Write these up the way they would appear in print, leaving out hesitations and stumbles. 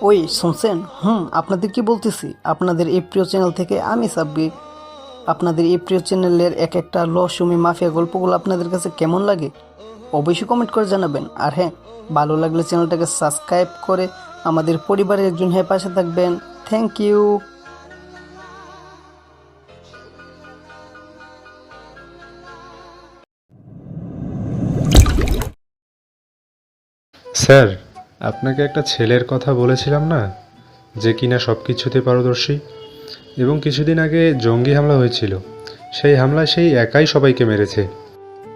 ওই শুনছেন? আপনাদের কি বলতেছি, আপনাদের এই প্রিয় চ্যানেল থেকে আমি সাব্বির। আপনাদের এই প্রিয় চ্যানেলের এক একটা রহস্যময় মাফিয়া গল্পগুলো আপনাদের কাছে কেমন লাগে অবশ্যই কমেন্ট করে জানাবেন। আর হ্যাঁ, ভালো লাগলে চ্যানেলটাকে সাবস্ক্রাইব করে আমাদের পরিবারের একজন হয়ে পাশে থাকবেন। Thank you. স্যার, আপনাকে একটা ছেলের কথা বলেছিলাম না, যে কিনা সব কিছুতে পারদর্শী, এবং কিছুদিন আগে জঙ্গি হামলা হয়েছিল। সেই হামলায় সেই একাই সবাইকে মেরেছে।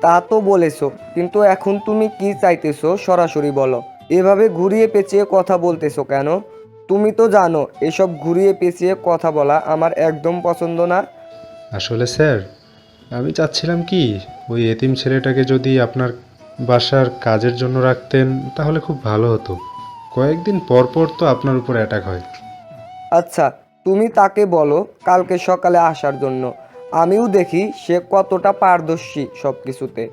তা তো বলেছো, কিন্তু এখন তুমি কি চাইতেছো সরাসরি বলো। এভাবে ঘুরিয়ে পেঁচিয়ে কথা বলতেছো কেন? তুমি তো জানো এসব ঘুরিয়ে পেঁচিয়ে কথা বলা আমার একদম পছন্দ না। আসলে স্যার, আমি চাচ্ছিলাম কি, ওই এতিম ছেলেটাকে যদি আপনার বাসার কাজের জন্য রাখতেন তাহলে খুব ভালো হতো। কয়েকদিন পর পর তো আপনার উপর অ্যাটাক হয়। আচ্ছা, তুমি তাকে বলো কালকে সকালে আসার জন্য। আমিও দেখি সে কতটা পারদর্শী সব কিছুতে।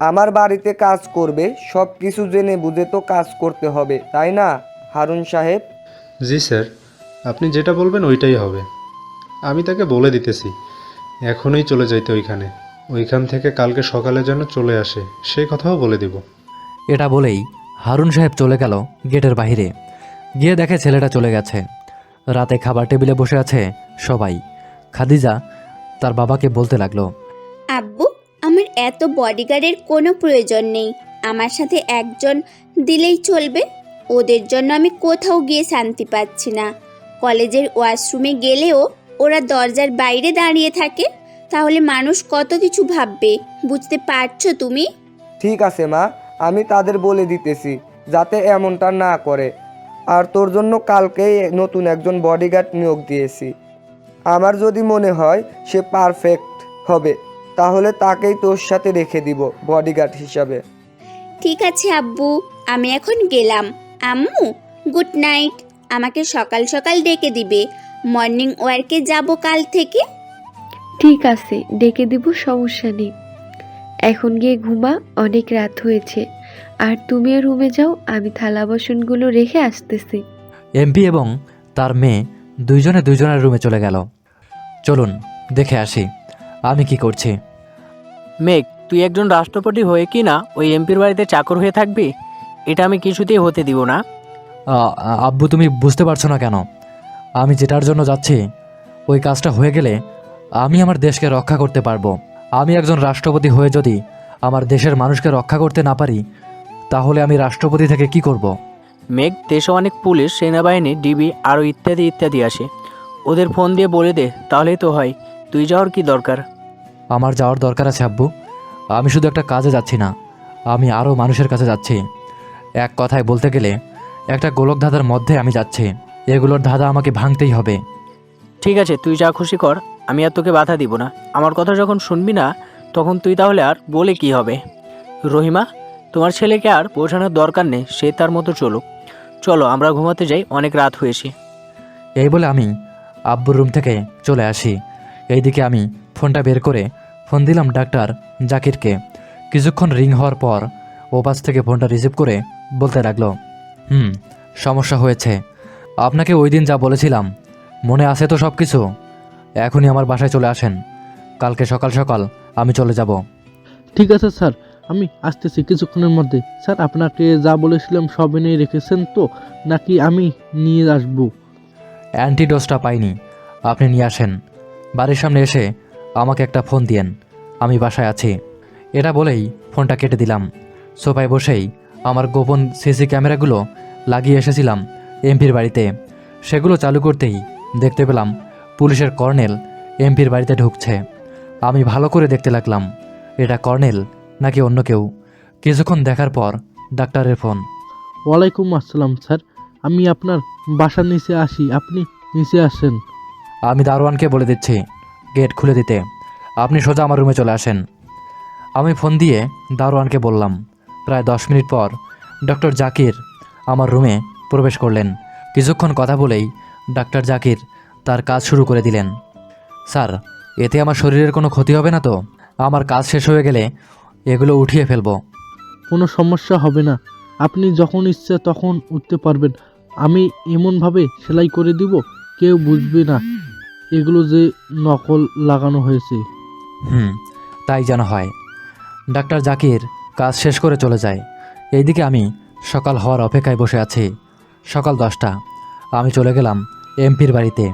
আমার বাড়িতে কাজ করবে, সব কিছু জেনে বুঝে তো কাজ করতে হবে, তাই না হারুন সাহেব? জি স্যার, আপনি যেটা বলবেন ওইটাই হবে। আমি তাকে বলে দিতেছি এখনই চলে যাইতে ওইখানে, ওইখান থেকে কালকে সকালে যেন চলে আসে, সেই কথাও বলে দিব। এটা বলেই হারুন সাহেব চলে গেল গেটের বাইরে। গিয়ে দেখে ছেলেটা চলে গেছে। রাতে খাবার টেবিলে বসে আছে সবাই। খাদিজা তার বাবাকে বলতে লাগলো, আব্বু, আমার এত বডিগার্ডের কোনো প্রয়োজন নেই। আমার সাথে একজন দিলেই চলবে। ওদের জন্য আমি কোথাও গিয়ে শান্তি পাচ্ছি না। কলেজের ওয়াশরুমে গেলেও ওরা দরজার বাইরে দাঁড়িয়ে থাকে। তাহলে মানুষ কত কিছু ভাববে, বুঝতে পারছো তুমি? ঠিক আছে মা, আমি তাদের বলে দিতেছি যাতে এমনটা না করে। আর তোর জন্য কালকেই নতুন একজন বডিগার্ড নিয়োগ দিয়েছি। আমার যদি মনে হয় সে পারফেক্ট হবে, তাহলে তাকেই তোর সাথে রেখে দিব বডিগার্ড হিসাবে। ঠিক আছে আব্বু, আমি এখন গেলাম। আম্মু, গুড নাইট। আমাকে সকাল সকাল ডেকে দিবে। মর্নিং ওয়ার্কে যাব কাল থেকে। ঠিক আছে, ডেকে দিব, সমস্যা নেই। এখন গিয়ে ঘুমা, অনেক রাত হয়েছে। আর তুমিও রুমে যাও, আমি থালা বাসনগুলো রেখে আসতেছি। এমপি এবং তার মেয়ে দুইজনে দুইজনের রুমে চলে গেল। চলুন দেখে আসি আমি কি করছি। মেঘ, তুই একজন রাষ্ট্রপতি হয়ে কি না ওই এমপির বাড়িতে চাকর হয়ে থাকবি? এটা আমি কিছুতেই হতে দিব না। আব্বু, তুমি বুঝতে পারছো না কেন? আমি যেটার জন্য যাচ্ছি ওই কাজটা হয়ে গেলে আমি আমার দেশকে রক্ষা করতে পারবো। আমি একজন রাষ্ট্রপতি হয়ে যদি আমার দেশের মানুষকে রক্ষা করতে না পারি, তাহলে আমি রাষ্ট্রপতি থেকে কি করব। মেঘ, দেশে অনেক পুলিশ, সেনাবাহিনী, ডিবি আরও ইত্যাদি ইত্যাদি আসে। ওদের ফোন দিয়ে বলে দে, তাহলেই তো হয়। তুই যাওয়ার কি দরকার? আমার যাওয়ার দরকার আছে আব্বু। আমি শুধু একটা কাজে যাচ্ছি না, আমি আরও মানুষের কাছে যাচ্ছি। এক কথায় বলতে গেলে একটা গোলক ধাঁধার মধ্যে আমি যাচ্ছি। এগুলোর ধাঁধা আমাকে ভাঙতেই হবে। ঠিক আছে, তুই যা খুশি কর, আমি আর তোকে বাধা দিব না। আমার কথা যখন শুনবি না, তখন তুই তাহলে আর বলে কি হবে? রহিমা, তোমার ছেলেকে আর বোঝানোর দরকার নেই, সে তার মতো চলুক। চলো আমরা ঘুমাতে যাই, অনেক রাত হয়েছে। এই বলে আমি আব্বুর রুম থেকে চলে আসি। এইদিকে আমি ফোনটা বের করে ফোন দিলাম ডাক্তার জাকিরকে। কিছুক্ষণ রিং হওয়ার পর ও পাশ থেকে ফোনটা রিসিভ করে বলতে লাগলো, সমস্যা হয়েছে। আপনাকে ওই দিন যা বলেছিলাম মনে আছে তো সব কিছু? এখনই আমার বাসায় চলে আসেন, কালকে সকাল সকাল আমি চলে যাব। ঠিক আছে স্যার, আমি আসতেছি কিছুক্ষণের মধ্যে। স্যার, আপনাকে যা বলেছিলাম সব এনে রেখেছেন তো, নাকি আমি নিয়ে আসবো? অ্যান্টিডোজটা পাইনি, আপনি নিয়ে আসেন। বাড়ির সামনে এসে আমাকে একটা ফোন দিয়েন, আমি বাসায় আছি। এটা বলেই ফোনটা কেটে দিলাম। সোফায় বসেই আমার গোপন সিসি ক্যামেরাগুলো লাগিয়ে এসেছিলাম এমপির বাড়িতে। সেগুলো চালু করতেই দেখতে পেলাম পুলিশের কর্নেল এমপির বাড়িতে ঢুকছে। আমি ভালো করে দেখতে লাগলাম এটা কর্নেল নাকি অন্য কেউ। কিছুক্ষণ দেখার পর ডাক্তারের ফোন। ওয়ালাইকুম আসসালাম স্যার, আমি আপনার বাসার নিচে আসি, আপনি নিচে আসেন। আমি দারোয়ানকে বলে দিচ্ছি গেট খুলে দিতে, আপনি সোজা আমার রুমে চলে আসেন। আমি ফোন দিয়ে দারোয়ানকে বললাম। প্রায় 10 মিনিট পর ডক্টর জাকির আমার রুমে প্রবেশ করলেন। কিছুক্ষণ কথা বলেই ডাক্তার জাকির তার কাজ শুরু করে দিলেন। স্যার, এতে আমার শরীরের কোনো ক্ষতি হবে না তো? আমার কাজ শেষ হয়ে গেলে এগুলো উঠিয়ে ফেলবো। কোনো সমস্যা হবে না, আপনি যখন ইচ্ছে তখন উঠতে পারবেন। আমি এমনভাবে সেলাই করে দিব কেউ বুঝবে না এগুলো যে নকল লাগানো হয়েছে। তাই যেন হয়। ডাক্তার জাকির কাজ শেষ করে চলে যায়। এইদিকে আমি সকাল হওয়ার অপেক্ষায় বসে আছি। সকাল 10টা। আমি চলে গেলাম এমপির বাড়িতে।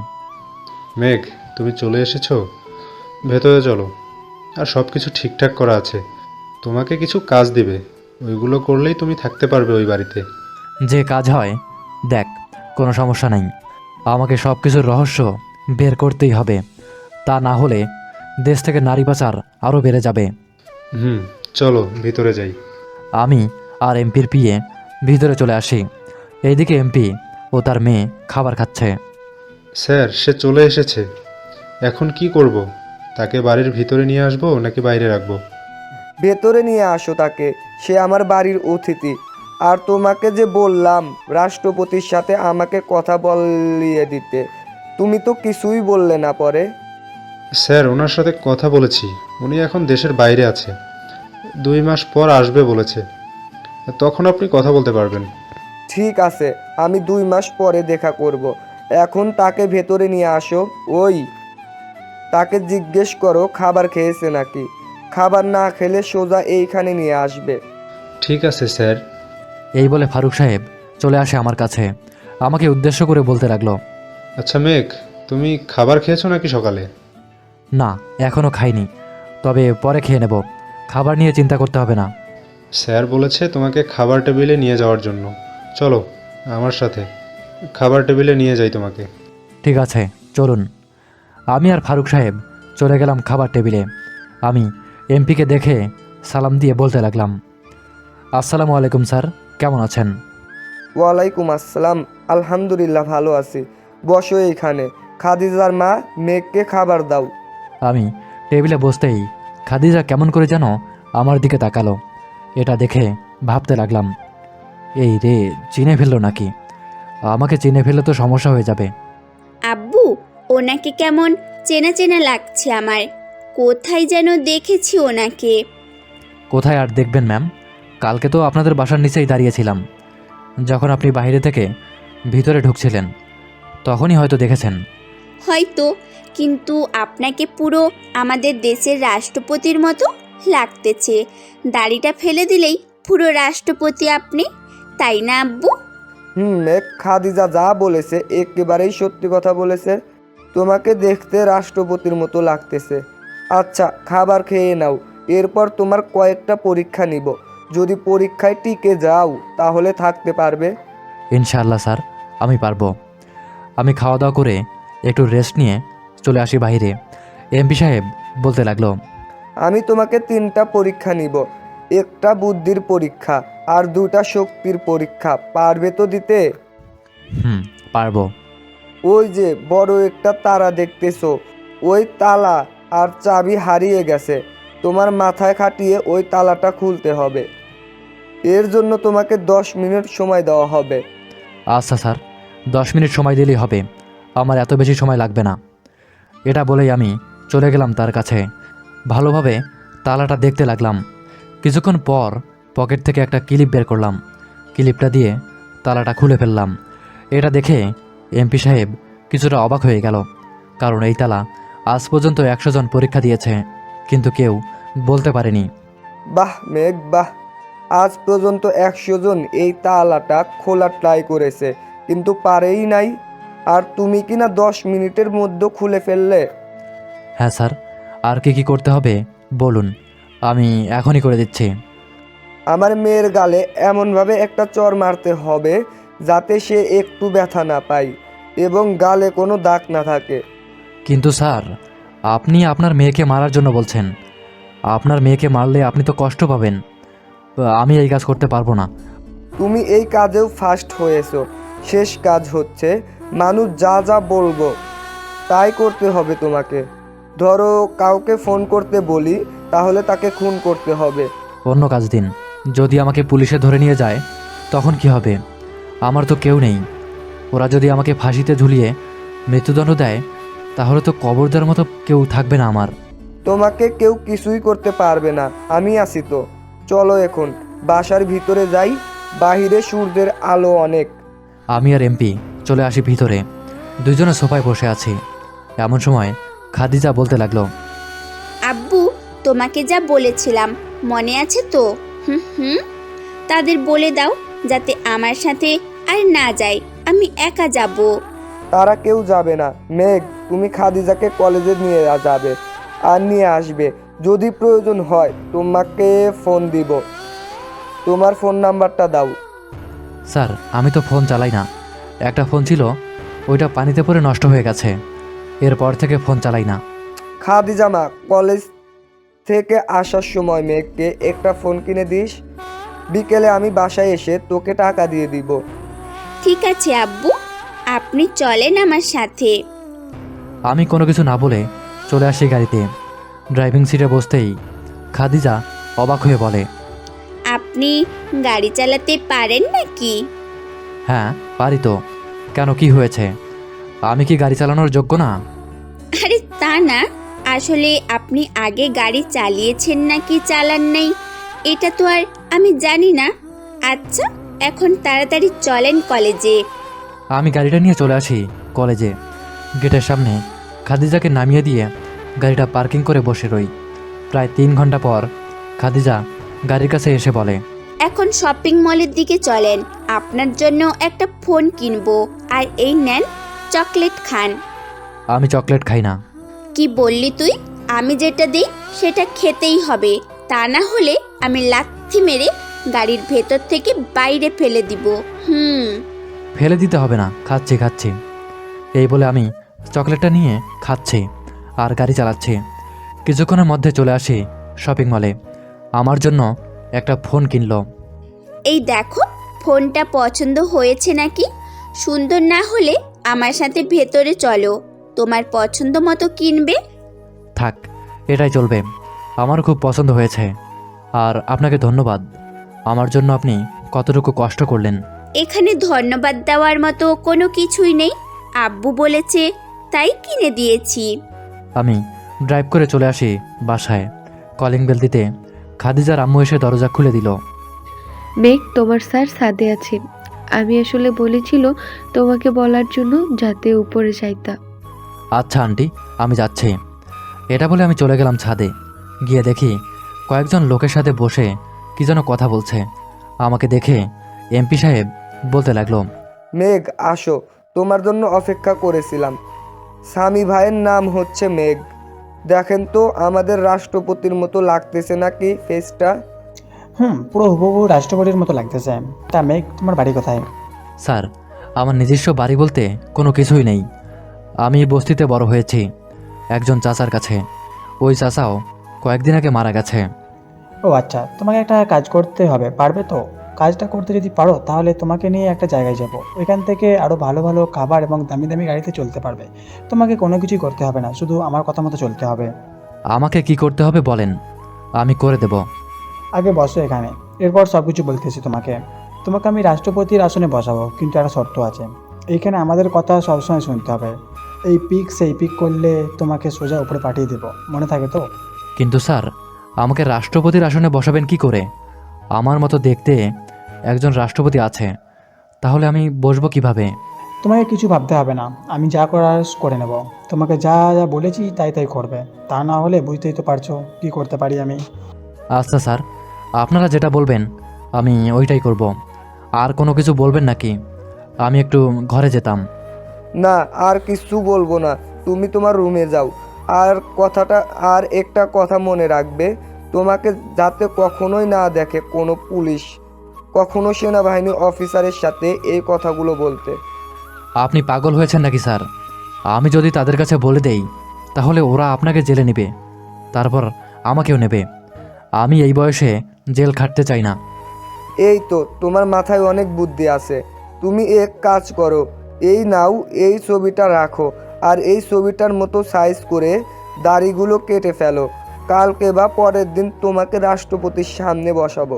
মেঘ, তুমি চলে এসেছো? ভেতরে চলো। আর সব কিছু ঠিকঠাক করা আছে। তোমাকে কিছু কাজ দিবে, ওইগুলো করলেই তুমি থাকতে পারবে ওই বাড়িতে। যে কাজ হয় দেখ, কোনো সমস্যা নেই। আমাকে সব কিছুর রহস্য বের করতেই হবে। তা না হলে দেশ থেকে নারী পাচার আরও বেড়ে যাবে। চলো ভিতরে যাই। আমি আর এমপির পিয়ে ভিতরে চলে আসি। এইদিকে এমপি ও তার মেয়ে খাবার খাচ্ছে। স্যার, সে চলে এসেছে। এখন কি করব? তাকে বাড়ির ভিতরে নিয়ে আসবো নাকি বাইরে রাখবো? ভেতরে নিয়ে আসো তাকে, সে আমার বাড়ির অতিথি। আর তোমাকে যে বললাম রাষ্ট্রপতির সাথে আমাকে কথা বলিয়ে দিতে, তুমি তো কিছুই বললে না পরে। স্যার, ওনার সাথে কথা বলেছি। উনি এখন দেশের বাইরে আছে, 2 মাস পর আসবে বলেছে। তখন আপনি কথা বলতে পারবেন। ঠিক আছে, আমি 2 মাস পরে দেখা করব। এখন তাকে ভেতরে নিয়ে আসো। তাকে জিজ্ঞেস করো খাবার খেয়েছে নাকি। খাবার না খেলে সোজা এইখানে নিয়ে আসবে। ঠিক আছে স্যার। এই বলে ফারুক সাহেব চলে আসে আমার কাছে। আমাকে উদ্দেশ্য করে বলতে লাগলো, আচ্ছা মেঘ, তুমি খাবার খেয়েছো নাকি সকালে? না, এখনও খাইনি, তবে পরে খেয়ে নেব। খাবার নিয়ে চিন্তা করতে হবে না। স্যার বলেছে তোমাকে খাবার টেবিলে নিয়ে যাওয়ার জন্য। চলো আমার সাথে, খাবার টেবিলে নিয়ে যাই তোমাকে। ঠিক আছে, চলুন। আমি আর ফারুক সাহেব চলে গেলাম খাবার টেবিলে। আমি এমপিকে দেখে সালাম দিয়ে বলতে লাগলাম, আসসালামু আলাইকুম স্যার, কেমন আছেন? ওয়ালাইকুম আসসালাম, আলহামদুলিল্লাহ ভালো আছি। বসো এইখানে। খাদিজার মা, মেঘকে খাবার দাও। আমি টেবিলে বসতেই খাদিজা কেমন করে যেন আমার দিকে তাকালো। এটা দেখে ভাবতে লাগলাম, এই রে, চিনে ফেললো নাকি? আমাকে চিনে ফেললে তো সমস্যা হয়ে যাবে। আব্বু, ওনাকে কেমন চেনা চেনা লাগছে আমার। কোথায় যেন দেখেছি ওনাকে। কোথায় আর দেখবেন ম্যাম, কালকে তো আপনাদের বাসার নিচেই দাঁড়িয়েছিলাম। যখন আপনি বাইরে থেকে ভিতরে ঢুকছিলেন তখনই হয়তো দেখেছেন। হয়তো, কিন্তু আপনাকে পুরো আমাদের দেশের রাষ্ট্রপতির মতো লাগতেছে। দাড়িটা ফেলে দিলেই পুরো রাষ্ট্রপতি আপনি, তাই না আব্বু? মেঘ, খাদিজা যা বলেছে একেবারেই সত্যি কথা বলেছে। তোমাকে দেখতে রাষ্ট্রপতির মতো লাগতেছে। আচ্ছা, খাবার খেয়ে নাও। এরপর তোমার কয়েকটা পরীক্ষা নিব। যদি পরীক্ষায় টিকে যাও তাহলে থাকতে পারবে। ইনশাআল্লাহ স্যার, আমি পারবো। আমি খাওয়া দাওয়া করে একটু রেস্ট নিয়ে চলে আসি বাইরে। এমপি সাহেব বলতে লাগলো, আমি তোমাকে 3টা পরীক্ষা নিব। একটা বুদ্ধির পরীক্ষা আর 2টা শক্তির পরীক্ষা। পারবে তো দিতে? পারবো। ওই যে বড় একটা তারা দেখতেছো, ওই তালা আর চাবি হারিয়ে গেছে। তোমার মাথায় খাটিয়ে ওই তালাটা খুলতে হবে। এর জন্য তোমাকে 10 মিনিট সময় দেওয়া হবে। আচ্ছা স্যার, 10 মিনিট সময় দিলেই হবে, আমার এত বেশি সময় লাগবে না। এটা বলেই আমি চলে গেলাম তার কাছে। ভালোভাবে তালাটা দেখতে লাগলাম। কিছুক্ষণ পর পকেট থেকে একটা ক্লিপ বের করলাম। ক্লিপটা দিয়ে তালাটা খুলে ফেললাম। এটা দেখে এমপি সাহেব কিছুটা অবাক হয়ে গেল, কারণ এই তালা আজ পর্যন্ত 100 জন পরীক্ষা দিয়েছে, কিন্তু কেউ বলতে পারেনি। বাহ মেঘ, বাহ! আজ পর্যন্ত 100 জন এই তালাটা খোলা ট্রাই করেছে, কিন্তু পারেই নাই। আর তুমি কিনা 10 মিনিটের মধ্যে খুলে ফেললে। হ্যাঁ স্যার, আর কি করতে হবে বলুন, আমি এখনই করে দিচ্ছি। আমার মেয়ের গালে এমনভাবে একটা চড় মারতে হবে যাতে সে একটু ব্যথা না পায় এবং গালে কোনো দাগ না থাকে। কিন্তু স্যার, আপনি আপনার মেয়েকে মারার জন্য বলছেন। আপনার মেয়েকে মারলে আপনি তো কষ্ট পাবেন। আমি এই কাজ করতে পারবো না। তুমি এই কাজেও ফার্স্ট হয়েছো। শেষ কাজ হচ্ছে মানুষ যা যা বলবো তাই করতে হবে তোমাকে। ধরো কাউকে ফোন করতে বলি, তাহলে তাকে খুন করতে হবে। অন্য কাজ দিন। যদি আমাকে পুলিশে ধরে নিয়ে যায় তখন কি হবে? আমার তো কেউ নেই। ওরা যদি আমাকে ফাঁসিতে ঝুলিয়ে মৃত্যুদণ্ড দেয় তাহলে তো কবর দেওয়ার মতো কেউ থাকবে না আমার। তোমাকে কেউ কিছুই করতে পারবে না, আমি আছি তো। চলো এখন বাসার ভিতরে যাই, বাহিরে সূর্যের আলো অনেক। আমি আর এমপি চলে আসি ভিতরে। দুইজনে সোফায় বসে আছি। এমন সময় খাদিজা বলতে লাগলো, আব্বু, তোমাকে যা বলেছিলাম মনে আছে তো? হুম হুম, তাদের বলে দাও যাতে আমার সাথে আর না যায়, আমি একা যাব। তারা কেউ যাবে না মেঘ, তুমি খাদিজাকে কলেজে নিয়ে যাবে আর নিয়ে আসবে। যদি প্রয়োজন হয় তোমাকে ফোন দিব, তোমার ফোন নাম্বারটা দাও। স্যার আমি তো ফোন চালাই না। একটা ফোন ছিল, ওইটা পানিতে পড়ে নষ্ট হয়ে গেছে। এরপর থেকে ফোন চালাই না। খাদিজা মা, কলেজ থেকে আসার সময় মেঘকে একটা ফোন কিনে দিস। বিকেলে আমি বাসায় এসে তোকে টাকা দিয়ে দিব। ঠিক আছে আব্বু, আপনি চলেন আমার সাথে। আমি কোনো কিছু না বলে চলে আসি গাড়িতে। ড্রাইভিং সিটে বসতেই খাদিজা অবাক হয়ে বলে, আপনি গাড়ি চালাতে পারেন নাকি? হ্যাঁ পারি তো। কেন, কি হয়েছে? আমি কি গাড়ি চালানোর যোগ্য না? আরে তা না, আসলে আপনি আগে গাড়ি চালিয়েছেন নাকি চালান নাই এটা তো আর আমি জানি না। আচ্ছা, এখন তাড়াতাড়ি চলেন কলেজে। আমি গাড়িটা নিয়ে চলে আসি কলেজে। গেটের সামনে খাদিজাকে নামিয়ে দিয়ে গাড়িটা পার্কিং করে বসে রই। প্রায় 3 ঘন্টা পর খাদিজা গাড়ির কাছে এসে বলে, এখন শপিং মলের দিকে চলেন, আপনার জন্য একটা ফোন কিনবো, আর এই নেন চকলেট খান। আমি চকলেট খাই না। কি বললি তুই? আমি যেটা দিই সেটা খেতেই হবে, তা না হলে আমি লাথি মেরে গাড়ির ভেতর থেকে বাইরে ফেলে দিব। ফেলে দিতে হবে না, খাচ্ছি খাচ্ছি। এই বলে আমি চকলেটটা নিয়ে খাচ্ছি আর গাড়ি চালাচ্ছি। কিছুক্ষণের মধ্যে চলে আসি শপিং মলে। আমার জন্য একটা ফোন কিনলো। এই দেখো, ফোনটা পছন্দ হয়েছে নাকি? সুন্দর না হলে আমার সাথে ভেতরে চলো, তোমার পছন্দ মতো কিনবে। থাক, এটাই চলবে। আমার খুব পছন্দ হয়েছে। আর আপনাকে ধন্যবাদ। আমার জন্য আপনি কতটুকু কষ্ট করলেন। এখানে ধন্যবাদ দেওয়ার মতো কোনো কিছুই নেই, আব্বু বলেছে তাই কিনে দিয়েছি। আমি ড্রাইভ করে চলে আসি বাসায়। কলিং বেল দিতে খাদিজার আম্মু এসে দরজা খুলে দিল। মেঘ, তোমার স্যার ছাদে আছে। আমি আসলে বলেছিল তোমাকে বলার জন্য যাতে উপরে যাইতা। আচ্ছা আন্টি, আমি যাচ্ছি। এটা বলে আমি চলে গেলাম ছাদে। গিয়ে দেখি কয়েকজন লোকের সাথে বসে কি যেন কথা বলছে। আমাকে দেখে এমপি সাহেব বলতে লাগলো, মেঘ আসো, তোমার জন্য অপেক্ষা করেছিলাম। স্বামী ভাইয়ের নাম হচ্ছে মেঘ। দেখেন তো আমাদের রাষ্ট্রপতির মতো লাগতেছে নাকি ফেসটা? পুরো হুবহু রাষ্ট্রপতির মতো লাগতেছে। তা মেঘ, তোমার বাড়ি কোথায়? স্যার আমার নিজস্ব বাড়ি বলতে কোনো কিছুই নেই। আমি বস্তিতে বড় হয়েছি একজন চাচার কাছে। ওই চাচাও কয়েকদিন আগে মারা গেছে। ও আচ্ছা, তোমাকে একটা কাজ করতে হবে, পারবে তো? কাজটা করতে যদি পারো তাহলে তোমাকে নিয়ে একটা জায়গায় যাব। ওইখান থেকে আরও ভালো ভালো খাবার এবং দামি দামি গাড়িতে চলতে পারবে। তোমাকে কোনো কিছুই করতে হবে না, শুধু আমার কথা মতো চলতে হবে। আমাকে কি করতে হবে বলেন, আমি করে দেব। আগে বসো এখানে, এরপর সব কিছু বলতেছি তোমাকে। তোমাকে আমি রাষ্ট্রপতির আসনে বসাবো, কিন্তু একটা শর্ত আছে। এইখানে আমাদের কথা সবসময় শুনতে হবে। এই পিক সেই পিক করলে তোমাকে সোজা উপরে পাঠিয়ে দেবো, মনে থাকে তো? কিন্তু স্যার আমাকে রাষ্ট্রপতির আসনে বসাবেন কি করে? আমার মতো দেখতে একজন রাষ্ট্রপতি আছে, তাহলে আমি বসবো কিভাবে? তোমাকে কিছু ভাবতে হবে না, আমি যা করার করে নেব। তোমাকে যা যা বলেছি তাই তাই করবে। তা না হলে বুঝতেই তো পারছো কি করতে পারি আমি। আচ্ছা স্যার, আপনারা যেটা বলবেন আমি ওইটাই করব। আর কোনো কিছু বলবেন নাকি? আমি একটু ঘরে যেতাম। না, আর কিছু বলবো না, তুমি তোমার রুমে যাও। আর একটা কথা মনে রাখবে, তোমাকে যাতে কখনোই না দেখে কোনো পুলিশ, কখনো সেনাবাহিনী অফিসারের সাথে এই কথাগুলো বলতে। আপনি পাগল হয়েছেন নাকি স্যার? আমি যদি তাদের কাছে বলে দেই তাহলে ওরা আপনাকে জেলে নেবে, তারপর আমাকেও নেবে। আমি এই বয়সে জেল খাটতে চাই না। এই তো, তোমার মাথায় অনেক বুদ্ধি আছে। তুমি এক কাজ করো, এই নাও, এই ছবিটা রাখো, আর এই ছবিটার মতো সাইজ করে দাড়িগুলো কেটে ফেলো। কালকে বা পরের দিন তোমাকে রাষ্ট্রপতির সামনে বসাবো।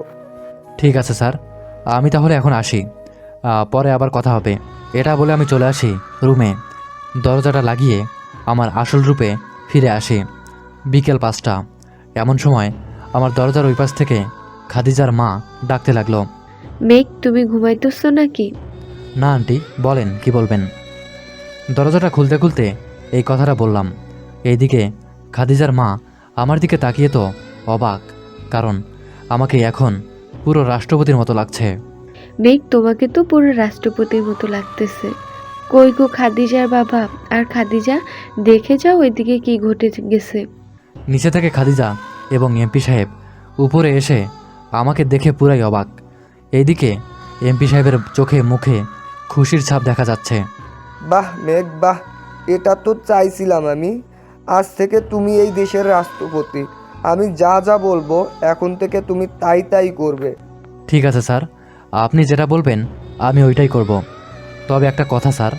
ঠিক আছে স্যার, আমি তাহলে এখন আসি, পরে আবার কথা হবে। এটা বলে আমি চলে আসি রুমে। দরজাটা লাগিয়ে আমার আসল রূপে ফিরে আসি। বিকেল 5টা। এমন সময় আমার দরজার ওই পাশ থেকে খাদিজার মা ডাকতে লাগলো, মেঘ, তুমি ঘুমাইতেছো নাকি? না আন্টি, বলেন কি বলবেন। দরজাটা খুলতে খুলতে এই কথাটা বললাম। এইদিকে খাদিজার মা আমার দিকে তাকিয়ে তো অবাক, কারণ আমাকে এখন পুরো রাষ্ট্রপতির মতো লাগছে। মেঘ, তোমাকে তো পুরো রাষ্ট্রপতির মতো লাগতেছে। কই গো খাদিজার বাবা আর খাদিজা, দেখে যাও ওইদিকে কি ঘটে গেছে। নিচে থেকে খাদিজা এবং এমপি সাহেব উপরে এসে আমাকে দেখে পুরাই অবাক। এইদিকে এমপি সাহেবের চোখে মুখে খুশির ছাপ দেখা যাচ্ছে। বাহ মেঘ বাহ, এটা তো চাইছিলাম আমি। আজ থেকে তুমি এই দেশের রাষ্ট্রপতি। আমি যা যা বলবো এখন থেকে তুমি তাই তাই করবে। ঠিক আছে স্যার, আপনি যেটা বলবেন আমি ওইটাই করব। তবে একটা কথা স্যার,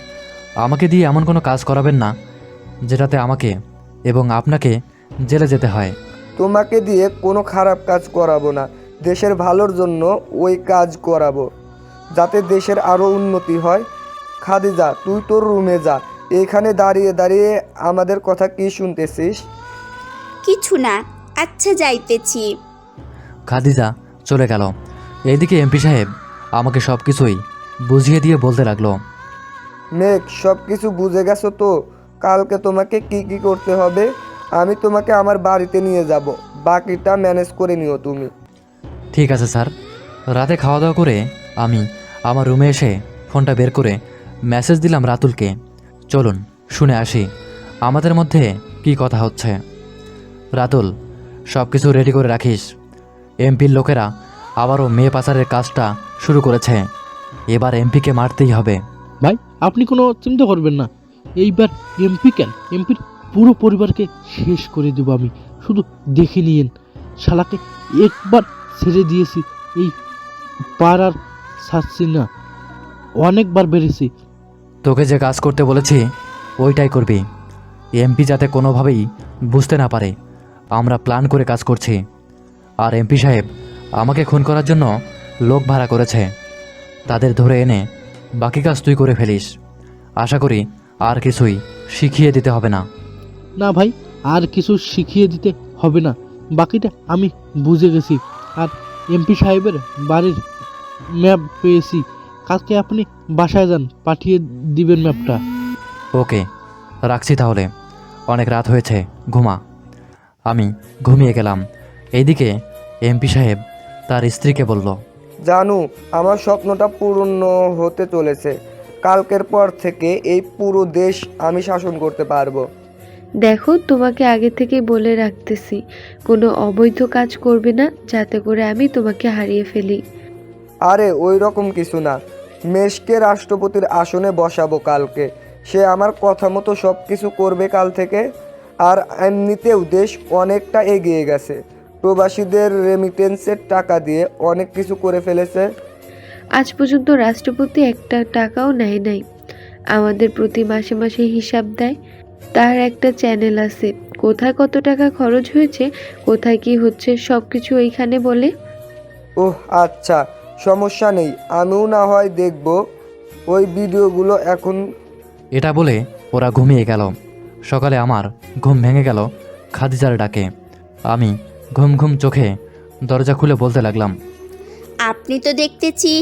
আমাকে দিয়ে এমন কোনো কাজ করাবেন না যেটাতে আমাকে এবং আপনাকে জেলে যেতে হয়। তোমাকে দিয়ে কোনো খারাপ কাজ করাবো না, দেশের ভালোর জন্য ওই কাজ করাবো, যাতে দেশের আরও উন্নতি হয়। খাদিজা, তুই তোর রুমে যা। এখানে দাঁড়িয়ে দাঁড়িয়ে আমাদের কথা কি শুনতেছিস? কিছু না, আচ্ছা যাইতেছি। খাদিজা চলে গেল। এইদিকে এমপি সাহেব আমাকে সব কিছুই বুঝিয়ে দিয়ে বলতে লাগলো। মেঘ, সব কিছু বুঝে গেছো তো? কালকে তোমাকে কি কি করতে হবে আমি তোমাকে আমার বাড়িতে নিয়ে যাব, বাকিটা ম্যানেজ করে নিও তুমি। ঠিক আছে স্যার। রাতে খাওয়া দাওয়া করে আমি আমার রুমে এসে ফোনটা বের করে মেসেজ দিলাম রাতুলকে। চলুন শুনে আসি আমাদের মধ্যে কি কথা হচ্ছে। রাতুল, সব কিছু রেডি করে রাখিস। এমপির লোকেরা আবারও মেয়ে পাচারের কাজটা শুরু করেছে। এবার এমপিকে মারতেই হবে। ভাই, আপনি কোনো চিন্তা করবেন না। এইবার এমপি কেন, এমপির পুরো পরিবারকে শেষ করে দেবো আমি। শুধু দেখে নিয়েন, শালাকে একবার ছেড়ে দিয়েছি, এই পাড়ার ছাড়ছি না, অনেকবার বেড়েছি। তোকে যে কাজ করতে বলেছি ওইটাই করবি। এমপি যাতে কোনোভাবেই বুঝতে না পারে আমরা প্ল্যান করে কাজ করছি। আর এমপি সাহেব আমাকে খুন করার জন্য লোক ভাড়া করেছে। তাদের ধরে এনে বাকি কাজ তুই করে ফেলিস। আশা করি আর কিছুই শিখিয়ে দিতে হবে না। না ভাই, আর কিছু শিখিয়ে দিতে হবে না, বাকিটা আমি বুঝে গেছি। আর এমপি সাহেবের বাড়ির ম্যাপ পেয়েছি, কালকে আপনি বাসায় যান, পাঠিয়ে দিবেন ম্যাপটা। ওকে, রাখছি তাহলে। অনেক রাত হয়েছে, ঘুমা। আমি ঘুমিয়ে গেলাম। এইদিকে এমপি সাহেব তার স্ত্রীকে বলল, জানু, আমার স্বপ্নটা পূর্ণ হতে চলেছে। কালকের পর থেকে এই পুরো দেশ আমি শাসন করতে পারবো। দেখো, তোমাকে আগে থেকে বলে রাখতেছি, কোনো অবৈধ কাজ করবে না, যাতে করে আমি তোমাকে হারিয়ে ফেলি। আরে ওই রকম কিছু না, মেশকে রাষ্ট্রপতির আসনে বসাবো কালকে। সে আমার কথা মতো সব কিছু করবে কাল থেকে। আর এমনিতেও দেশ অনেকটা এগিয়ে গেছে, প্রবাসীদের রেমিটেন্সের টাকা দিয়ে অনেক কিছু করে ফেলেছে। আজ পর্যন্ত রাষ্ট্রপতি একটা টাকাও নেয় নাই, আমাদের প্রতি মাসে মাসে হিসাব দেয়। তার একটা চ্যানেল আছে, কোথায় কত টাকা খরচ হয়েছে, কোথায় কি হচ্ছে সব কিছু এইখানে বলে। ওহ আচ্ছা, সমস্যা নেই, আমিও না হয় দেখব ওই ভিডিওগুলো এখন। এটা বলে ওরা ঘুমিয়ে গেল। সকালে আমার ঘুম ভেঙে গেল খাদিজার ডাকে। আমি ঘুম ঘুম চোখে দরজা খুলে বলতে লাগলাম, আপনি তো দেখতেছি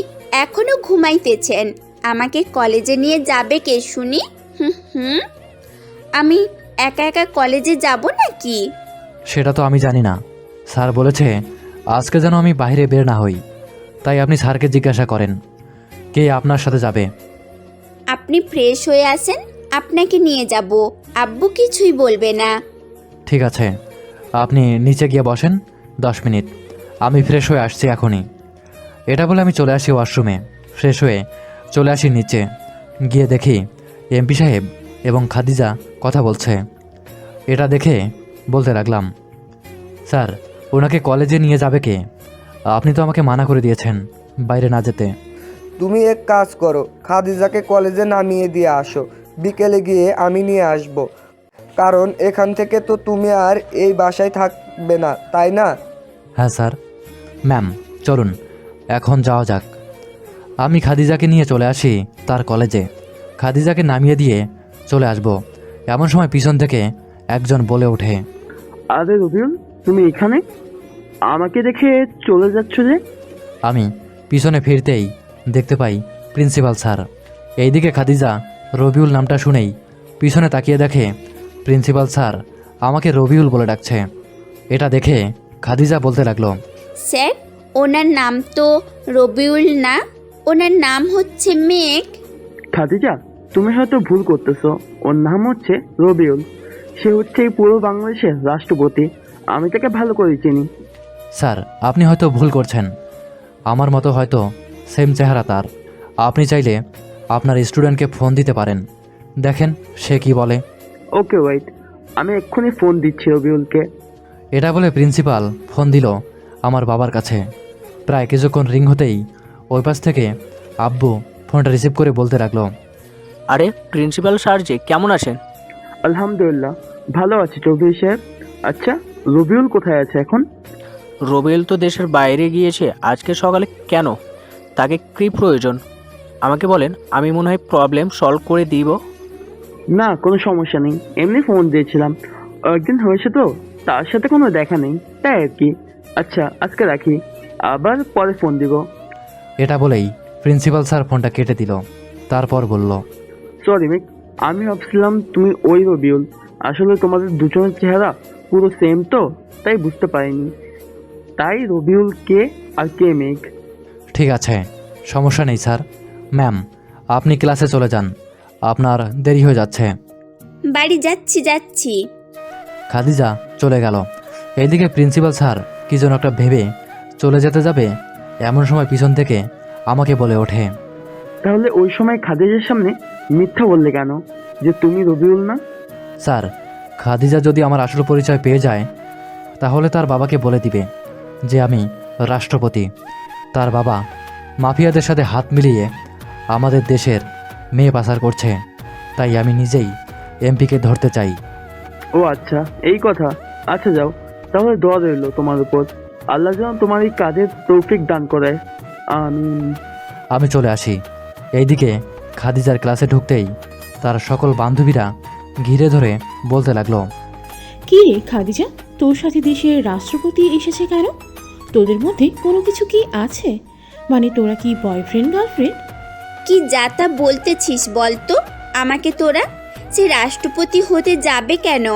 এখনো ঘুমাইতেছেন। আমাকে কলেজে নিয়ে যাবে কে শুনি? হুম, আমি একা একা কলেজে যাব নাকি? সেটা তো আমি জানি না। স্যার বলেছে আজকে যেন আমি বাইরে বের না হই, তাই আপনি স্যারকে জিজ্ঞাসা করেন কে আপনার সাথে যাবে। আপনি ফ্রেশ হয়ে আসেন, আপনাকে নিয়ে যাব। আব্বু কিছুই বলবে না। ঠিক আছে, আপনি নিচে গিয়ে বসেন 10 মিনিট, আমি ফ্রেশ হয়ে আসছি এখনই। এটা বলে আমি চলে আসি ওয়াশরুমে। ফ্রেশ হয়ে চলে আসি নিচে, গিয়ে দেখি এমপি সাহেব এবং খাদিজা কথা বলছে। এটা দেখে বলতে লাগলাম, স্যার ওনাকে কলেজে নিয়ে যাবে কে? আপনি তো আমাকে মানা করে দিয়েছেন বাইরে না যেতে। তুমি এক কাজ করো, খাদিজাকে কলেজে নামিয়ে দিয়ে আসো, বিকেলে গিয়ে আমি নিয়ে আসব। কারণ এখান থেকে তো তুমি আর এই বাসায় থাকবে না, তাই না? হ্যাঁ স্যার। ম্যাম চলুন এখন যাওয়া যাক। আমি খাদিজাকে নিয়ে চলে আসি তার কলেজে। খাদিজাকে নামিয়ে দিয়ে চলে আসব, এমন সময় পিছন থেকে একজন বলে ওঠে, আরে রবিউল, তুমি এখানে? আমাকে দেখে চলে যাচ্ছ যে? আমি পিছনে ফিরতেই দেখতে পাই প্রিন্সিপাল স্যার। এইদিকে খাদিজা রবিউল নামটা শুনেই পিছনে তাকিয়ে দেখে প্রিন্সিপাল স্যার আমাকে রবিউল বলে ডাকছে। এটা দেখে খাদিজা বলতে লাগলো, স্যার, ওনার নাম তো রবিউল না, ওনার নাম হচ্ছে মেঘ। খাদিজা, তুমি হয়তো ভুল করতেছো। ওর নাম হচ্ছে রবিউল। সে হচ্ছে এই পুরো বাংলাদেশের রাষ্ট্রপতি। আমি তাকে ভালো করে চিনি। স্যার আপনি হয়তো ভুল করছেন, আমার মতো হয়তো সেম চেহারা তার। আপনি চাইলে আপনার স্টুডেন্টকে ফোন দিতে পারেন, দেখেন সে কি বলে। ওকে ওয়েট, আমি এক্ষুনি ফোন দিচ্ছি রবিউলকে। এটা বলে প্রিন্সিপাল ফোন দিল আমার বাবার কাছে। প্রায় কিছুক্ষণ রিং হতেই ওই পাশ থেকে আব্বু ফোনটা রিসিভ করে বলতে লাগলো, আরে প্রিন্সিপাল স্যার যে, কেমন আছেন? আলহামদুলিল্লাহ, ভালো আছি চৌধুরী সাহেব। আচ্ছা, রবিউল কোথায় আছে এখন? রবিউল তো দেশের বাইরে গিয়েছে আজকে সকালে। কেন, তাকে কী প্রয়োজন আমাকে বলেন, আমি মনে হয় প্রবলেম সলভ করে দিব। না, কোনো সমস্যা নেই, এমনি ফোন দিয়েছিলাম। একদিন হয়েছে তো, তার সাথে কোনো দেখা নেই, তাই আর কি। আচ্ছা, আজকে রাখি, আবার পরে ফোন দিব। এটা বলেই প্রিন্সিপাল স্যার ফোনটা কেটে দিল। তারপর বলল, সরি মিক, আমি ভাবছিলাম তুমি ওই রবিউল। আসলে তোমাদের দুজনের চেহারা পুরো সেম তো, তাই বুঝতে পারিনি। তাই রবিউল কে আর কে মেঘ। ঠিক আছে, সমস্যা নেই স্যার। ম্যাম আপনি ক্লাসে চলে যান, আপনার দেরি হয়ে যাচ্ছে। বাড়ি যাচ্ছি। খাদিজা চলে গেল। এইদিকে প্রিন্সিপাল স্যার কি যেন একটা ভেবে চলে যেতে যাবে, এমন সময় পিছন থেকে আমাকে বলে ওঠে, তাহলে ওই সময় খাদিজার সামনে মিথ্যা বললে কেন যে তুমি রবিউল না? স্যার খাদিজা যদি আমার আসল পরিচয় পেয়ে যায় তাহলে তার বাবাকে বলে দিবে যে আমি রাষ্ট্রপতি। তার বাবা মাফিয়াদের সাথে হাত মিলিয়ে আমাদের দেশের মেয়ে পাচার করছে, তাই আমি নিজেই এমপিকে ধরতে চাই। ও আচ্ছা, এই কথা। আচ্ছা যাও, তাহলে দোয়া রইল তোমার উপর। আল্লাহ যেন তোমার এই কাজের তৌফিক দান করে। আমিন। আমি চলে আসি। এইদিকে খাদিজার ক্লাসে ঢুকতেই তার সকল বান্ধবীরা ঘিরে ধরে বলতে লাগলো, কি রে খাদিজা, তোর সাথে দেশের রাষ্ট্রপতি এসেছে কেন? তোদের মধ্যে কোনো কিছু কি আছে? মানে তোরা কি বয়ফ্রেন্ড গার্লফ্রেন্ড? কি যা তা বলতেছিস বলতো আমাকে তোরা? সে রাষ্ট্রপতি হতে যাবে কেন?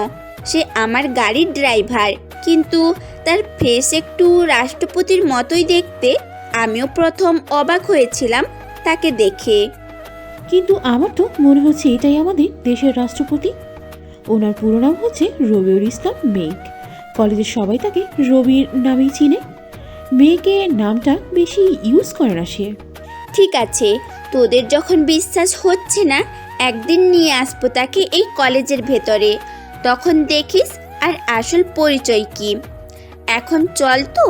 সে আমার গাড়ির ড্রাইভার, কিন্তু তার ফেস একটু রাষ্ট্রপতির মতোই দেখতে। আমিও প্রথম অবাক হয়েছিলাম তাকে দেখে। কিন্তু আমার তো মনে হচ্ছে এটাই আমাদের দেশের রাষ্ট্রপতি। ওনার পুরো নাম হচ্ছে রবিউল ইসলাম মেঘ। কলেজের সবাই তাকে রবির নামেই চিনে। মেঘে নামটা বেশি ইউজ করে না সে। ঠিক আছে, তোদের যখন বিশ্বাস হচ্ছে না, একদিন নিয়ে আসবো তাকে এই কলেজের ভেতরে, তখন দেখিস আর আসল পরিচয় কি। এখন চল তো,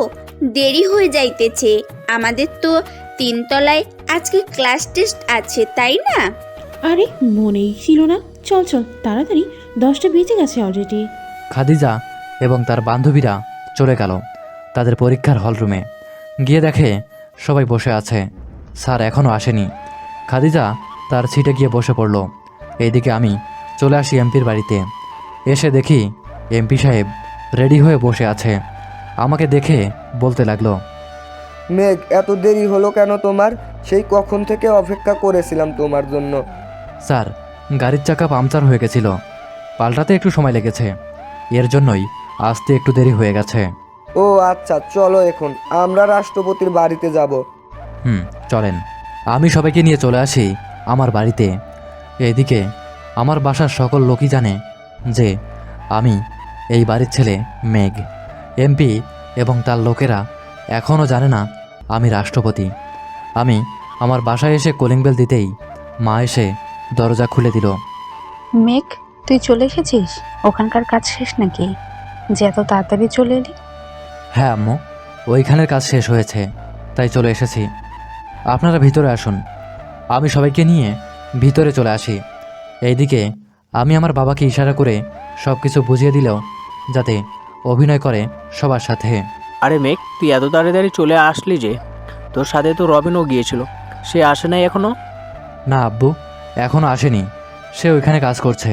দেরি হয়ে যাইতেছে। আমাদের তো 3 তলায় আজকে ক্লাস টেস্ট আছে, তাই না? আরে মনেই ছিল না। চল তাড়াতাড়ি, 10টা বেজে গেছে অলরেডি। খাদিজা এবং তার বান্ধবীরা চলে গেল তাদের পরীক্ষার হলরুমে। গিয়ে দেখে সবাই বসে আছে, স্যার এখনও আসেনি। খাদিজা তার সিটে গিয়ে বসে পড়ল। এইদিকে আমি চলে আসি এমপির বাড়িতে। এসে দেখি এমপি সাহেব রেডি হয়ে বসে আছে। আমাকে দেখে বলতে লাগলো, মেঘ, এত দেরি হলো কেন তোমার? সেই কখন থেকে অপেক্ষা করেছিলাম তোমার জন্য। স্যার গাড়ির চাকা পাংচার হয়ে গেছিল, পাল্টাতে একটু সময় লেগেছে, এর জন্যই আসতে একটু দেরি হয়ে গেছে। ও আচ্ছা, চলো এখন আমরা রাষ্ট্রপতির বাড়িতে যাব। চলেন। আমি সবাইকে নিয়ে চলে আসি আমার বাড়িতে। এইদিকে আমার বাসার সকল লোকই জানে যে আমি এই বাড়ির ছেলে মেঘ। এমপি এবং তার লোকেরা এখনও জানে না আমি রাষ্ট্রপতি। আমি আমার বাসায় এসে কলিং বেল দিতেই মা এসে দরজা খুলে দিল। মেঘ, তুই চলে এসেছিস? ওখানকার কাজ শেষ নাকি যে এত তাড়াতাড়ি চলে এলি? হ্যাঁ আম্মু, ওইখানের কাজ শেষ হয়েছে, তাই চলে এসেছি। আপনারা ভিতরে আসুন। আমি সবাইকে নিয়ে ভিতরে চলে আসি। এইদিকে আমি আমার বাবাকে ইশারা করে সব কিছু বুঝিয়ে দিলেও যাতে অভিনয় করে সবার সাথে। আরে মেঘ, তুই এত তাড়াতাড়ি চলে আসলি যে? তোর সাথে তো রবিনও গিয়েছিল, সে আসে নাই এখনো? না আব্বু, এখনও আসেনি, সে ওইখানে কাজ করছে।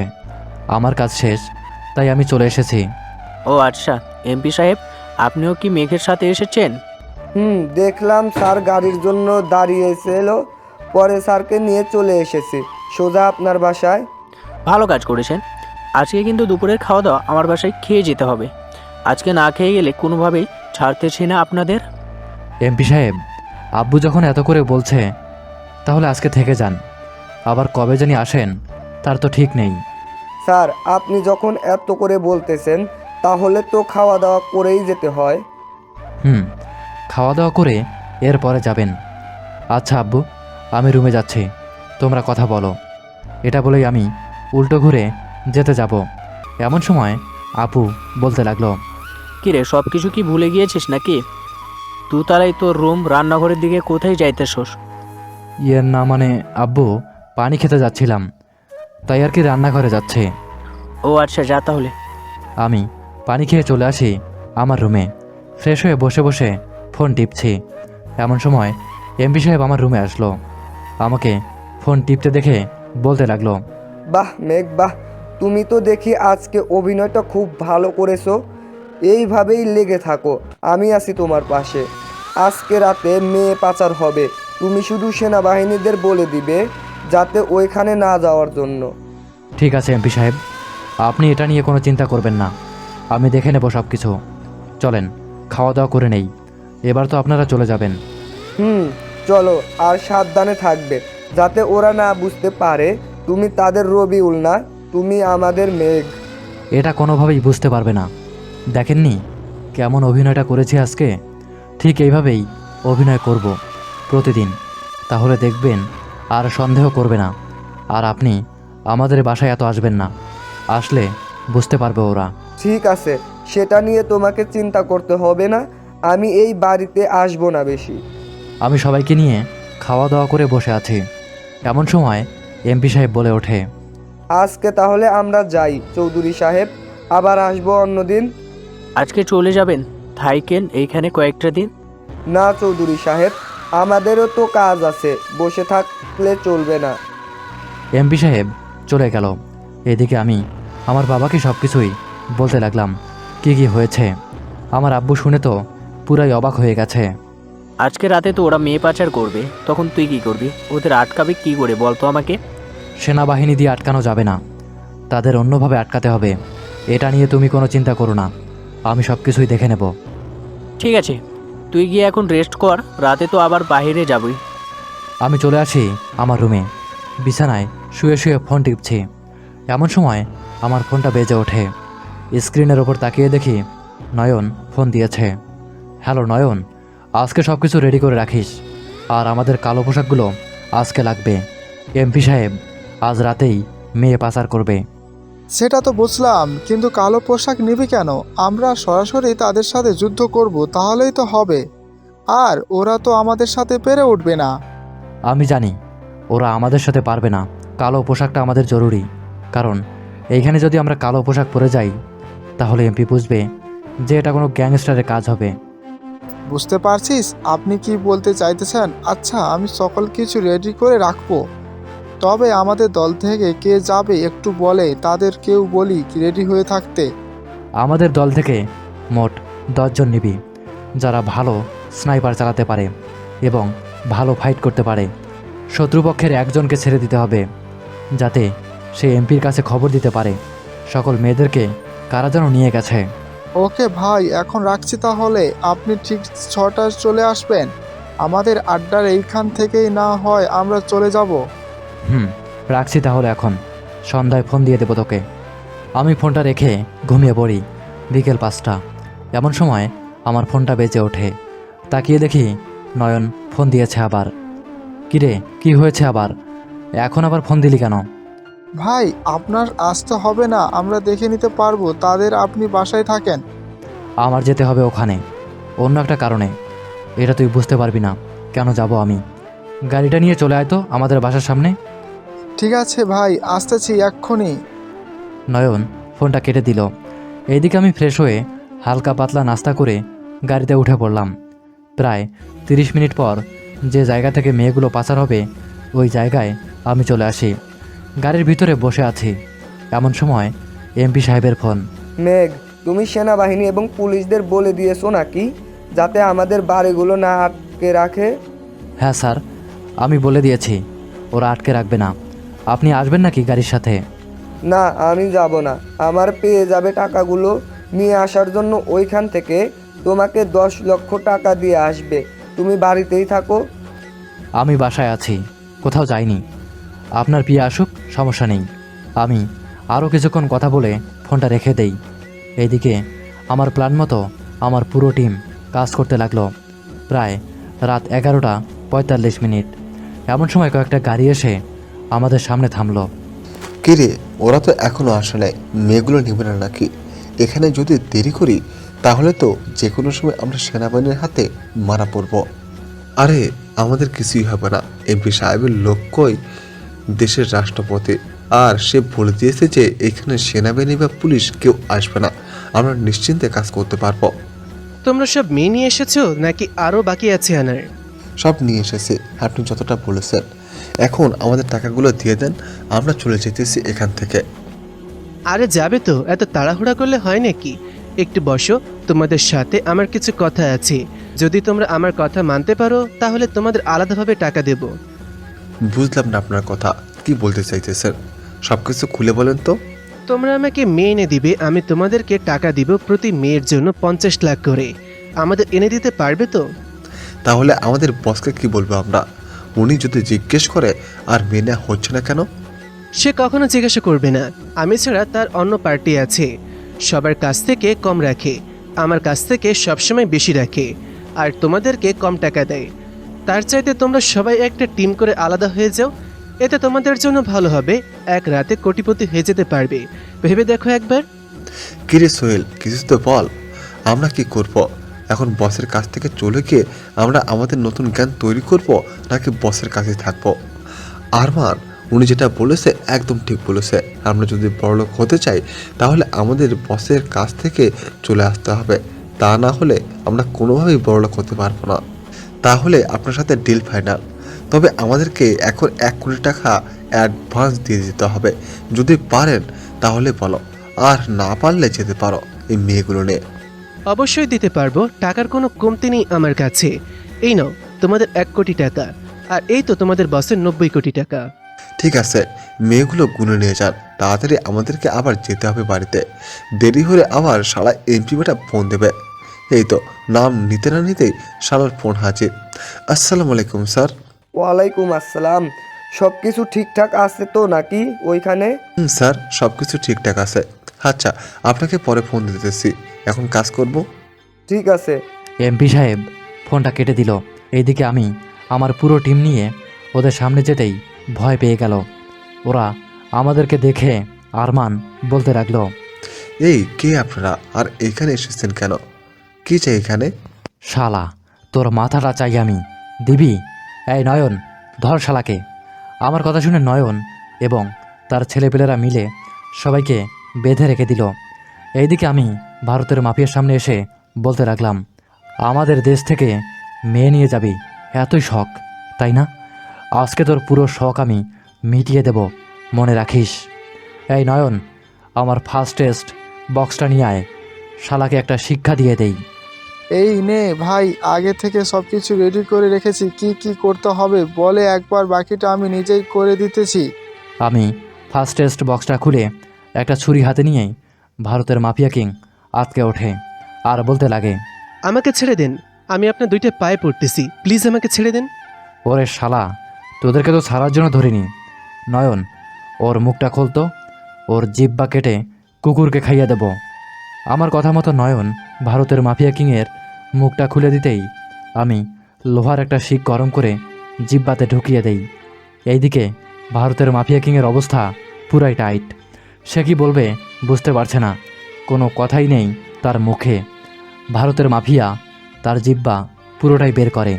আমার কাজ শেষ, তাই আমি চলে এসেছি। ও আচ্ছা, এমপি সাহেব আপনিও কি মেঘের সাথে এসেছেন? দেখলাম স্যার গাড়ির জন্য দাঁড়িয়েছিল। পরে স্যারকে নিয়ে চলে এসেছি সোজা আপনার বাসায়। ভালো কাজ করেছেন। আজকে কিন্তু দুপুরের খাওয়া দাওয়া আমার বাসায় খেয়ে যেতে হবে। আজকে না খেয়ে গেলে কোনোভাবেই ছাড়তেছি না আপনাদের। এমপি সাহেব, আব্বু যখন এত করে বলছে তাহলে আজকে থেকে যান। আবার কবে জানি আসেন তার তো ঠিক নেই। স্যার, আপনি যখন এত করে বলতেছেন তাহলে তো খাওয়া দাওয়া করেই যেতে হয়। খাওয়া দাওয়া করে এরপরে যাবেন। আচ্ছা আব্বু, আমি রুমে যাচ্ছি, তোমরা কথা বলো। এটা বলেই আমি উল্টো ঘুরে যেতে যাব। এমন সময় আপু বলতে লাগলো, কিরে, সব কিছু কি ভুলে গিয়েছিস নাকি? দুতলায় তোর রুম, রান্নাঘরের দিকে কোথায় যাইতেছস? না মানে আব্বু, পানি খেতে যাচ্ছিলাম, তাই আর কি রান্নাঘরে যাচ্ছে। ও আচ্ছা, যা তাহলে। আমি পানি খেয়ে চলে আসি আমার রুমে। ফ্রেশ হয়ে বসে বসে ফোন টিপছি। এমন সময় এমপি সাহেব আমার রুমে আসলো। আমাকে ফোন টিপতে দেখে বলতে লাগলো, বাহ মেঘ বাহ, তুমি তো দেখি আজকে অভিনয়টা খুব ভালো করেছো। এইভাবেই লেগে থাকো, আমি আছি তোমার পাশে। আজকে রাতে মেয়ে পাচার হবে, তুমি শুধু সেনাবাহিনীদের বলে দিবে যাতে ওইখানে না যাওয়ার জন্য। ঠিক আছে এমপি সাহেব, আপনি এটা নিয়ে কোনো চিন্তা করবেন না, আমি দেখে নেব সব কিছু। চলেন খাওয়া দাওয়া করে নেই, এবার তো আপনারা চলে যাবেন। চলো, আর সাবধানে থাকবে যাতে ওরা না বুঝতে পারে তুমি তাদের রবিউল না, তুমি আমাদের মেঘ। এটা কোনোভাবেই বুঝতে পারবে না। দেখেননি কেমন অভিনয়টা করেছি আজকে? ঠিক এইভাবেই অভিনয় করব প্রতিদিন, তাহলে দেখবেন আর সন্দেহ করবে না। আর আপনি আমাদের বাসায় এত আসবেন না, আসলে বুঝতে পারবে ওরা। ঠিক আছে, সেটা নিয়ে তোমাকে চিন্তা করতে হবে না, আমি এই বাড়িতে আসবো না বেশি। আমি সবাইকে নিয়ে খাওয়া দাওয়া করে বসে আছি। এমন সময় এমপি সাহেব বলে ওঠে, আজকে তাহলে আমরা যাই চৌধুরী সাহেব, আবার আসবো অন্যদিন। আজকে চলে যাবেন? থাইকেন এইখানে কয়েকটা দিন। না চৌধুরী সাহেব, আমাদেরও তো কাজ আছে, বসে থাকলে চলবে না। এমপি সাহেব চলে গেল। এদিকে আমি আমার বাবাকে সব কিছুই বলতে লাগলাম, কি কি হয়েছে। আমার আব্বু শুনে তো পুরাই অবাক হয়ে গেছে। আজকে রাতে তো ওরা মেয়ে পাচার করবে, তখন তুই কি করবি? ওদের আটকাবে কি করে বল তো আমাকে? সেনাবাহিনী দিয়ে আটকানো যাবে না, তাদের অন্যভাবে আটকাতে হবে। এটা নিয়ে তুমি কোনো চিন্তা করো না, আমি সব কিছুই দেখে নেব। ঠিক আছে, তুই গিয়ে এখন রেস্ট কর, রাতে তো আবার বাইরে যাবি। আমি চলে আসি আমার রুমে, বিছানায় শুয়ে শুয়ে ফোন টিপছি। এমন সময় আমার ফোনটা বেজে ওঠে। স্ক্রিনের ওপর তাকিয়ে দেখি নয়ন ফোন দিয়েছে। হ্যালো নয়ন, আজকে সব কিছু রেডি করে রাখিস, আর আমাদের কালো পোশাকগুলো আজকে লাগবে। এমপি সাহেব আজ রাতেই মেয়ে পাচার করবে। সেটা তো বুঝলাম, কিন্তু কালো পোশাক নিবি কেন? আমরা সরাসরি তাদের সাথে যুদ্ধ করব, তাহলেই তো হবে। আর ওরা তো আমাদের সাথে পেরে উঠবে না। আমি জানি ওরা আমাদের সাথে পারবে না, কালো পোশাকটা আমাদের জরুরি। কারণ এইখানে যদি আমরা কালো পোশাক পরে যাই তাহলে এমপি বুঝবে যে এটা কোনো গ্যাংস্টারের কাজ হবে। বুঝতে পারছিস আপনি কি বলতে চাইতেছেন? আচ্ছা, আমি সকল কিছু রেডি করে রাখবো। তবে আমাদের দল থেকে কে যাবে একটু বলে তাদের কেউ বলি রেডি হয়ে থাকতে। আমাদের দল থেকে মোট 10 জন নিবি, যারা ভালো স্নাইপার চালাতে পারে এবং ভালো ফাইট করতে পারে। শত্রুপক্ষের একজনকে ছেড়ে দিতে হবে, যাতে সে এমপির কাছে খবর দিতে পারে সকল মেয়েদেরকে কারা যেন নিয়ে গেছে। ওকে ভাই, এখন রাখছি তাহলে। আপনি ঠিক 6টায় চলে আসবেন। আমাদের আড্ডার এইখান থেকেই না হয় আমরা চলে যাব। রাখছি তাহলে, এখন সন্ধ্যায় ফোন দিয়ে দেবো তোকে। আমি ফোনটা রেখে ঘুমিয়ে পড়ি। বিকেল 5টা। এমন সময় আমার ফোনটা বেজে ওঠে। তাকিয়ে দেখি নয়ন ফোন দিয়েছে আবার। কিরে, কি হয়েছে আবার? এখন আবার ফোন দিলি কেন? ভাই, আপনার আসতে হবে না, আমরা দেখে নিতে পারবো তাদের। আপনি বাসায় থাকেন। আমার যেতে হবে ওখানে অন্য একটা কারণে, এটা তুই বুঝতে পারবি না। কেন যাব আমি? গাড়িটা নিয়ে চলে আয় তো আমাদের বাসার সামনে। ঠিক আছে ভাই, আসতেছি এক্ষুনি। নয়ন ফোনটা কেটে দিল। এইদিকে আমি ফ্রেশ হয়ে হালকা পাতলা নাস্তা করে গাড়িতে উঠে পড়লাম। প্রায় 30 মিনিট পর যে জায়গা থেকে মেয়েগুলো পাচার হবে ওই জায়গায় আমি চলে আসি। গাড়ির ভিতরে বসে আছি। এমন সময় এমপি সাহেবের ফোন। মেঘ, তুমি সেনাবাহিনী এবং পুলিশদের বলে দিয়েছো নাকি যাতে আমাদের বাড়িগুলো না আটকে রাখে? হ্যাঁ স্যার, আমি বলে দিয়েছি ওরা আটকে রাখবে না। আপনি আসবেন নাকি গাড়ির সাথে? না, আমি যাব না। আমার পেয়ে যাবে টাকাগুলো নিয়ে আসার জন্য ওইখান থেকে তোমাকে 10 লক্ষ টাকা দিয়ে আসবে। তুমি বাড়িতেই থাকো। আমি বাসায় আছি, কোথাও যাইনি। আপনার বিয়ে আসুক, সমস্যা নেই। আমি আরও কিছুক্ষণ কথা বলে ফোনটা রেখে দেই। এইদিকে আমার প্ল্যান মতো আমার পুরো টিম কাজ করতে লাগলো। প্রায় রাত 11:45। এমন সময় কয়েকটা গাড়ি এসে আমাদের সামনে থামলো। কিরে, ওরা তো এখনো আসে নাই, মেয়েগুলো নেবে না নাকি? এখানে যদি দেরি করি তাহলে তো যে কোনো সময় আমরা সেনাবাহিনীর হাতে মারা পড়ব। আরে আমাদের কিছুই হবে না, এমপি সাহেবের লক্ষ্যই দেশের রাষ্ট্রপতি, আর সে বলে দিয়েছে যে এখানে সেনাবাহিনী বা পুলিশ কেউ আসবে না, আমরা নিশ্চিন্তে কাজ করতে পারবো। তোমরা সব মেয়ে নিয়ে এসেছো নাকি আরও বাকি আছে আনার? সব নিয়ে এসেছে, আপনি যতটা বলেছেন। এখন আমাদের টাকাগুলো দিয়ে দেন, আমরা চলে যেতেছি এখান থেকে। আরে যাবে তো, এত তাড়াহুড়া করলে হয় নাকি? একটু বসো, তোমাদের সাথে আমার কিছু কথা আছে। যদি তোমরা আমার কথা মানতে পারো তাহলে তোমাদের আলাদাভাবে টাকা দেব। বুঝলাম না আপনার কথা, কি বলতে চাইতেছেন? সব কিছু খুলে বলেন তো। তোমরা আমাকে মেয়ে এনে দিবে, আমি তোমাদেরকে টাকা দিব প্রতি মেয়ের জন্য 50 লাখ করে। আমাদের এনে দিতে পারবে তো? তাহলে আমাদের বসকে কি বলবো আমরা? উনি যদি জিজ্ঞেস করে আর মেনে হচ্ছে না কেন? সে কখনো জিজ্ঞাসা করবে না। আমি ছাড়া তার অন্য পার্টি আছে, সবার কাছ থেকে কম রাখে, আমার কাছ থেকে সবসময় বেশি রাখে, আর তোমাদেরকে কম টাকা দেয়। তার চাইতে তোমরা সবাই একটা টিম করে আলাদা হয়ে যাও, এতে তোমাদের জন্য ভালো হবে। এক রাতে কোটিপতি হয়ে যেতে পারবে, ভেবে দেখো একবার। কিরে সোহেল, কিছু তো বল, আমরা কি করব? এখন বসের কাছ থেকে চলে গিয়ে আমরা আমাদের নতুন জ্ঞান তৈরি করব, নাকি বসের কাছে থাকবো? আরমান, উনি যেটা বলেছে একদম ঠিক বলেছে। আমরা যদি বড়লোক হতে চাই তাহলে আমাদের বসের কাছ থেকে চলে আসতে হবে, তা না হলে আমরা কোনোভাবেই বড়লোক হতে পারবো না। তাহলে আপনার সাথে ডিল ফাইনাল, তবে আমাদেরকে এখন 1 কোটি টাকা অ্যাডভান্স দিয়ে দিতে হবে। যদি পারেন তাহলে বলো, আর না পারলে যেতে পারো এই মেয়েগুলো নিয়ে। অবশ্যই দিতে পারবো, টাকার কোনো কমতি নেই আমার কাছে। এই নাও তোমাদের 1 কোটি টাকা, আর এই তো তোমাদের বসের 90 কোটি টাকা। ঠিক আছে, মেয়েগুলো গুনে নিয়ে যান, তাড়াতাড়ি আমাদেরকে আবার যেতে হবে বাড়িতে। দেরি হলে আবার শালা এমপি বেটা ফোন দেবে। এই তো নাম নিতে না নিতেই শালার ফোন হাজির। আসসালামু আলাইকুম স্যার। ওয়ালাইকুম আসসালাম। সব কিছু ঠিকঠাক আছে তো নাকি ওইখানে? স্যার, সব কিছু ঠিকঠাক আছে। আচ্ছা, আপনাকে পরে ফোন দিতেছি, এখন কাজ করব। ঠিক আছে। এমপি সাহেব ফোনটা কেটে দিল। এইদিকে আমি আমার পুরো টিম নিয়ে ওদের সামনে যেতেই ভয় পেয়ে গেল। ওরা আমাদেরকে দেখে আরমান বলতে লাগলো, এই কে আপনারা, আর এখানে এসেছেন কেন? কি চাই এখানে? শালা, তোর মাথাটা চাই আমি, দিবি? এই নয়ন, ধর শালাকে। আমার কথা শুনে নয়ন এবং তার ছেলেপেলেরা মিলে সবাইকে বেঁধে রেখে দিল। এইদিকে আমি ভারতের মাফিয়ার সামনে এসে বলতে লাগলাম, আমাদের দেশ থেকে মেয়ে নিয়ে যাবি, এতই শখ তাই না? আজকে তোর পুরো শখ আমি মিটিয়ে দেব, মনে রাখিস। এই নয়ন, আমার ফার্স্ট টেস্ট বক্সটা নিয়ে আয়, শালাকে একটা শিক্ষা দিয়ে দেই। এই নে ভাই, আগে থেকে সব কিছু রেডি করে রেখেছি, কি কি করতে হবে বলে একবার, বাকিটা আমি নিজেই করে দিতেছি। আমি ফার্স্ট টেস্ট বক্সটা খুলে একটা ছুরি হাতে নিয়েই ভারতের মাফিয়া কিং আটকে ওঠে আর বলতে লাগে, আমাকে ছেড়ে দেন, আমি আপনার 2টা পায়ে পড়তেছি, প্লিজ আমাকে ছেড়ে দেন। ওরে শালা, তোদেরকে তো ছাড়ার জন্য ধরিনি। নয়ন, ওর মুখটা খুলতো, ওর জিহ্বা কেটে কুকুরকে খাইয়ে দেব। আমার কথা মতো নয়ন ভারতের মাফিয়া কিংয়ের মুখটা খুলে দিতেই আমি লোহার একটা শিক গরম করে জিহ্বাতে ঢুকিয়ে দেই। এইদিকে ভারতের মাফিয়া কিংয়ের অবস্থা পুরাই টাইট। সে কি বলবে বুঝতে পারছে না, কোনো কথাই নেই তার মুখে। ভারতের মাফিয়া তার জিহ্বা পুরোটাই বের করে,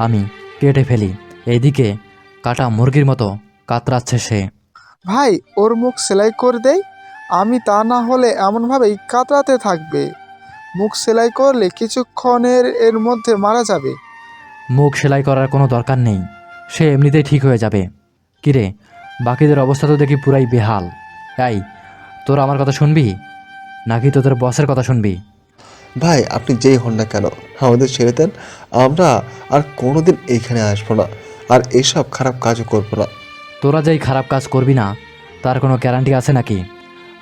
আমি কেটে ফেলি। এইদিকে কাটা মুরগির মতো কাতরাচ্ছে সে। ভাই, ওর মুখ সেলাই করে দেই আমি, তা না হলে এমনভাবেই কাতরাতে থাকবে। মুখ সেলাই করলে কিছুক্ষণের এর মধ্যে মারা যাবে। মুখ সেলাই করার কোনো দরকার নেই, সে এমনিতেই ঠিক হয়ে যাবে। কিরে, বাকিদের অবস্থা তো দেখি পুরাই বেহাল। এই, তোরা আমার কথা শুনবি নাকি তোদের বসের কথা শুনবি? ভাই, আপনি যেই হন না কেন আমাদের ছেড়ে দেন, আমরা আর কোনোদিন এইখানে আসবো না। আর এইসব খারাপ কাজও করবো না। তোরা যেই খারাপ কাজ করবি না তার কোনো গ্যারান্টি আছে নাকি?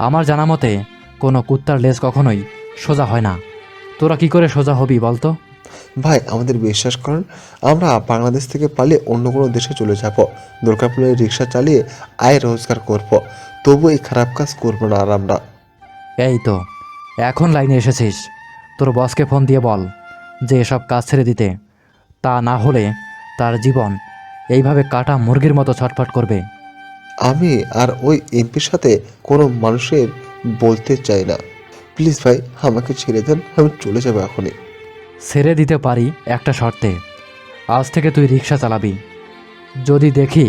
আমার জানা মতে কোনো কুত্তার লেজ কখনোই সোজা হয় না। তোরা কি করে সোজা হবি বলতো? ভাই আমাদের বিশ্বাস করেন, আমরা বাংলাদেশ থেকে পালিয়ে অন্য কোনো দেশে চলে যাব, দরকার পড়লে রিক্সা চালিয়ে আয় রোজগার করব, তবু এই খারাপ কাজ করবো না আর আমরা। এই তো এখন লাইনে এসেছিস, তোর বসকে ফোন দিয়ে বল যে এসব কাজ ছেড়ে দিতে, তা না হলে তার জীবন এইভাবে কাটা মুরগির মতো ছটফট করবে। আমি আর ওই এমপির সাথে কোনো মানুষের বলতে চাই না, প্লিজ ভাই আমাকে ছেড়ে দেন, আমি চলে যাবো এখনই। ছেড়ে দিতে পারি একটা শর্তে, আজ থেকে তুই রিক্সা চালাবি। যদি দেখি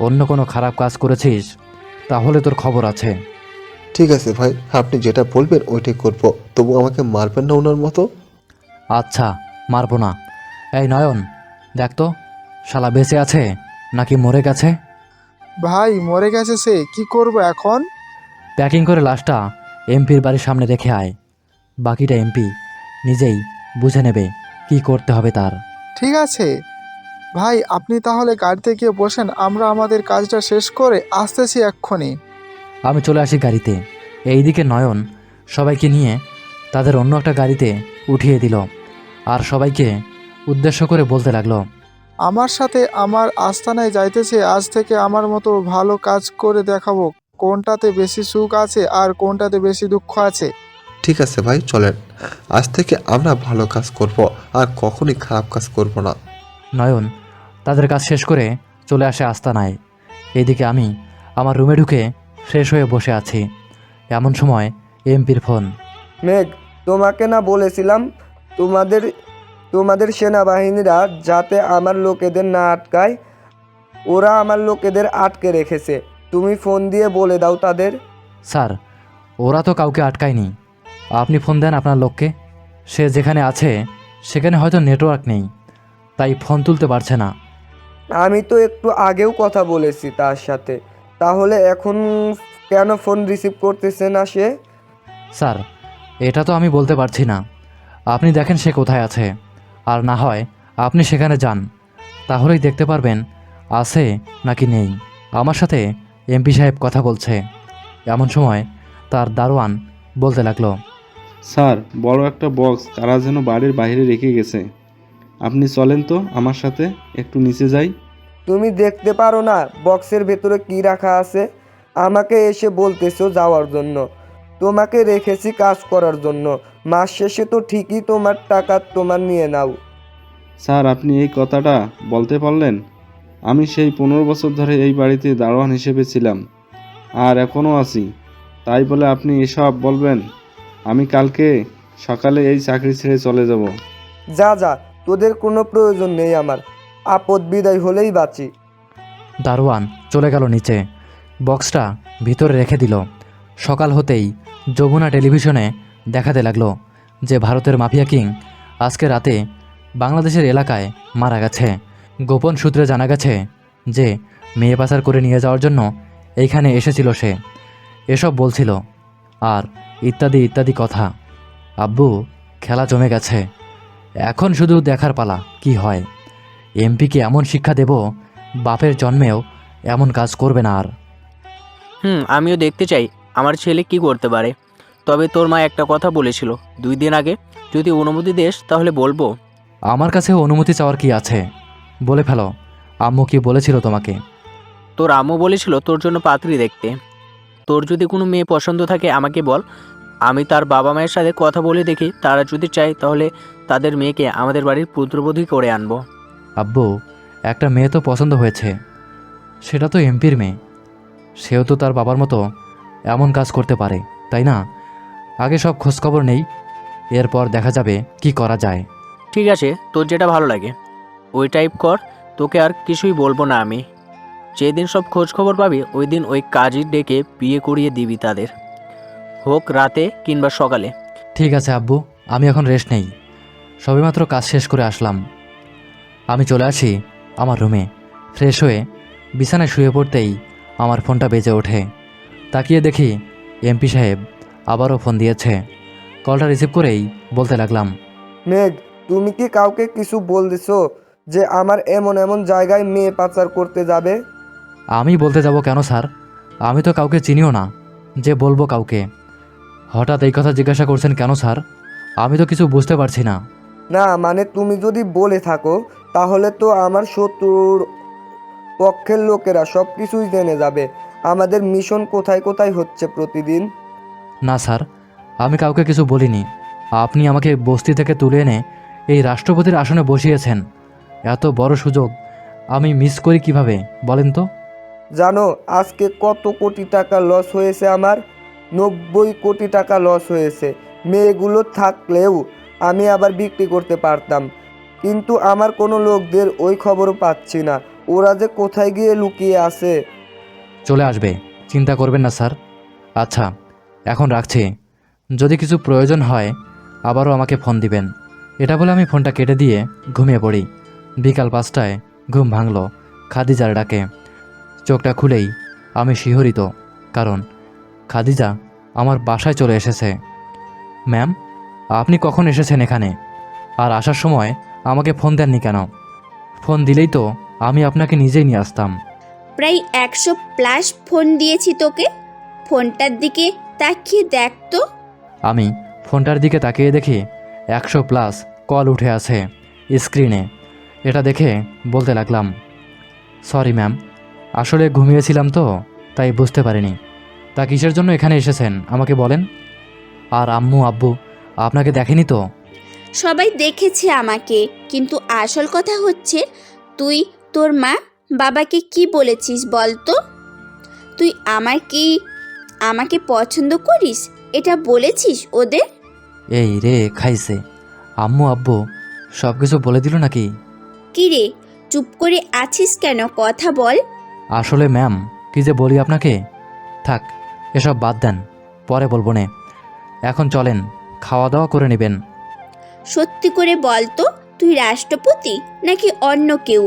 অন্য কোনো খারাপ কাজ করেছিস তাহলে তোর খবর আছে। ঠিক আছে ভাই, আপনি যেটা বলবেন ওইটাই করবো, তবু আমাকে মারবেন না ওনার মতো। আচ্ছা মারবো না। এই নয়ন, দেখ তো শালা বেঁচে আছে নাকি মরে গেছে। ভাই মরে গেছে সে, কি করব এখন? প্যাকিং করে লাশটা এমপির বাড়ির সামনে রেখে আয়, বাকিটা এমপি নিজেই বুঝে নেবে কি করতে হবে তার। ঠিক আছে ভাই, আপনি তাহলে গাড়িতে গিয়ে বসেন, আমরা আমাদের কাজটা শেষ করে আসতেছি এক্ষুনি। আমি চলে আসি গাড়িতে। এইদিকে নয়ন সবাইকে নিয়ে তাদের অন্য একটা গাড়িতে উঠিয়ে দিল আর সবাইকে উদ্দেশ্য করে বলতে লাগলো, আমার সাথে আমার আস্তানায় যাইতেছে, আজ থেকে আমার মতো ভালো কাজ করে দেখাবো কোনটাতে বেশি সুখ আছে আর কোনটাতে বেশি দুঃখ আছে। ঠিক আছে ভাই চলেন, আজ থেকে আমরা ভালো কাজ করব আর কখনোই খারাপ কাজ করব না। নয়ন তাদের কাজ শেষ করে চলে আসে আস্তানায়। এইদিকে আমি আমার রুমে ঢুকে ফ্রেশ হয়ে বসে আছি। এমন সময় এমপির ফোন। মেঘ, তোমাকে না বলেছিলাম তোমাদের সেনাবাহিনীরা যাতে আমার লোকেদের না আটকায়, ওরা আমার লোকেদের আটকে রেখেছে। তুমি ফোন দিয়ে বলে দাও তাদের। স্যার, ওরা তো কাউকে আটকায়নি, আপনি ফোন দেন আপনার লোককে। সে যেখানে আছে সেখানে হয়তো নেটওয়ার্ক নেই, তাই ফোন তুলতে পারছে না। আমি তো একটু আগেও কথা বলেছি তার সাথে, তাহলে এখন কেন ফোন রিসিভ করতেছে না সে? স্যার, এটা তো আমি বলতে পারছি না, আপনি দেখেন সে কোথায় আছে, আর না হয় আপনি সেখানে যান, তাহলেই দেখতে পারবেন আছে নাকি নেই। আমার সাথে এমপি সাহেব কথা বলছে। এমন সময় তার দারোয়ান বলতে লাগলো, স্যার বড় একটা বক্স কারা যেন বাড়ির বাইরে রেখে গেছে, আপনি চলেন তো আমার সাথে, একটু নিচে যাই। তুমি দেখতে পারো না বক্সের ভেতরে কি রাখা আছে? আমাকে এসে বলতেছো যাওয়ার জন্য? তোমাকে রেখেছি কাজ করার জন্য, মাস শেষে তো ঠিকই তোমার টাকা তোমার নিয়ে নাও। স্যার আপনি এই কথাটা বলতে পারলেন? আমি সেই 15 বছর ধরে এই বাড়িতে দারোয়ান হিসেবে ছিলাম আর এখনও আছি, তাই বলে আপনি এসব বলবেন? আমি কালকে সকালে এই চাকরি ছেড়ে চলে যাব। যা যা, তোদের কোনো প্রয়োজন নেই আমার, আপদ বিদায় হলেই বাঁচি। দারোয়ান চলে গেল নিচে, বক্সটা ভিতরে রেখে দিল। সকাল হতেই যমুনা টেলিভিশনে দেখাতে লাগলো যে ভারতের মাফিয়া কিং আজকে রাতে বাংলাদেশের এলাকায় মারা গেছে। গোপন সূত্রে জানা গেছে যে মেয়ে পাচার করে নিয়ে যাওয়ার জন্য এইখানে এসেছিল সে, এসব বলছিল আর ইত্যাদি ইত্যাদি কথা। আব্বু, খেলা জমে গেছে, এখন শুধু দেখার পালা কি হয়। এমপিকে এমন শিক্ষা দেব বাপের জন্মেও এমন কাজ করবে না আর। আমিও দেখতে চাই আমার ছেলে কি করতে পারে। তবে তোর মা একটা কথা বলেছিল 2 দিন আগে, যদি অনুমতি দেস তাহলে বলবো। আমার কাছে অনুমতি চাওয়ার কি আছে, বলে ফেলো। আম্মু কি বলেছিল তোমাকে? তোর আম্মু বলেছিল তোর জন্য পাত্রী দেখতে। তোর যদি কোনো মেয়ে পছন্দ থাকে আমাকে বল, আমি তার বাবা মায়ের সাথে কথা বলে দেখি, তারা যদি চায় তাহলে তাদের মেয়েকে আমাদের বাড়ির পুত্রবধূ করে আনবো। আব্বু, একটা মেয়ে তো পছন্দ হয়েছে, সেটা তো এমপির মেয়ে, সেও তো তার বাবার মতো এমন কাজ করতে পারে, তাই না? আগে সব খোঁজখবর নেই, এরপর দেখা যাবে কি করা যায়। ঠিক আছে, তোর যেটা ভালো লাগে ওই টাইপ কর, তোকে আর কিছুই বলবো না আমি। যেদিন সব খোঁজ খবর পাবি ওই দিন ওই কাজী ডেকে বিয়ে করিয়ে দিবি তাদের, হোক রাতে কিংবা সকালে। ঠিক আছে আব্বু, আমি এখন রেস্ট নেই, সবেমাত্র কাজ শেষ করে আসলাম। আমি চলে আসি আমার রুমে, ফ্রেশ হয়ে বিছানায় শুয়ে পড়তেই আমার ফোনটা বেজে ওঠে। তাকিয়ে দেখি এমপি সাহেব আবারও ফোন দিয়েছে। কলটা রিসিভ করেই বলতে লাগলাম, মেঘ, তুমি কি কাউকে কিছু বলতেছো যে আমার এমন এমন জায়গায় মেয়ে পাচার করতে যাবে? আমি বলতে যাব কেন স্যার? আমি তো কাউকে চিনিও না যে বলবো কাউকে। হঠাৎ এই কথা জিজ্ঞাসা করছেন কেন স্যার? আমি তো কিছু বুঝতে পারছি না। না মানে তুমি যদি বলে থাকো তাহলে তো আমার শত্রুর পক্ষের লোকেরা সব কিছুই জেনে যাবে। আমাদের মিশন কোথায় কোথায় হচ্ছে প্রতিদিন। না স্যার, আমি কাউকে কিছু বলিনি। আপনি আমাকে বস্তি থেকে তুলে এনে এই রাষ্ট্রপতির আসনে বসিয়েছেন। এত বড় সুযোগ আমি মিস করি কিভাবে বলেন তো? জানো আজকে কত কোটি টাকা লস হয়েছে আমার? 90 কোটি টাকা লস হয়েছে। মেয়েগুলো থাকলেও আমি আবার বিক্রি করতে পারতাম, কিন্তু আমার কোনো লোকদের ওই খবরও পাচ্ছি না। ওরা যে কোথায় গিয়ে লুকিয়ে আছে। চলে আসবে, চিন্তা করবেন না স্যার। আচ্ছা, এখন রাখছি। যদি কিছু প্রয়োজন হয় আবারও আমাকে ফোন দিবেন। এটা বলে আমি ফোনটা কেটে দিয়ে ঘুমিয়ে পড়ি। বিকাল 5টায় ঘুম ভাঙল খাদিজার ডাকে। চোখটা খুলেই আমি শিহরিত, কারণ খাদিজা আমার বাসায় চলে এসেছে। ম্যাম, আপনি কখন এসেছেন এখানে? আর আসার সময় আমাকে ফোন দেননি কেন? ফোন দিলেই তো আমি আপনাকে নিজেই নিয়ে আসতাম। প্রায় 100+ ফোন দিয়েছি তোকে। ফোনটার দিকে তাকিয়ে দেখ তো। আমি ফোনটার দিকে তাকিয়ে দেখি 100+ কল উঠে আছে স্ক্রিনে। এটা দেখে বলতে লাগলাম, সরি ম্যাম, আসলে ঘুমিয়েছিলাম তো তাই বুঝতে পারিনি। তা কিসের জন্য এখানে এসেছেন আমাকে বলেন। আর আম্মু আব্বু আপনাকে দেখেনি তো? সবাই দেখেছে আমাকে, কিন্তু আসল কথা হচ্ছে তুই তোর মা বাবাকে কি বলেছিস বল তো? তুই আমাকে পছন্দ করিস এটা বলেছিস ওদের? এই রে খাইছে, আম্মু আব্বু সব কিছু বলে দিল নাকি? কি রে, চুপ করে আছিস কেন? কথা বল। আসলে ম্যাম, কি যে বলি আপনাকে। থাক, এসব বাদ দেন, পরে বলবো নে। এখন চলেন, খাওয়া দাওয়া করে নেবেন। সত্যি করে বল তো, তুই রাষ্ট্রপতি নাকি অন্য কেউ?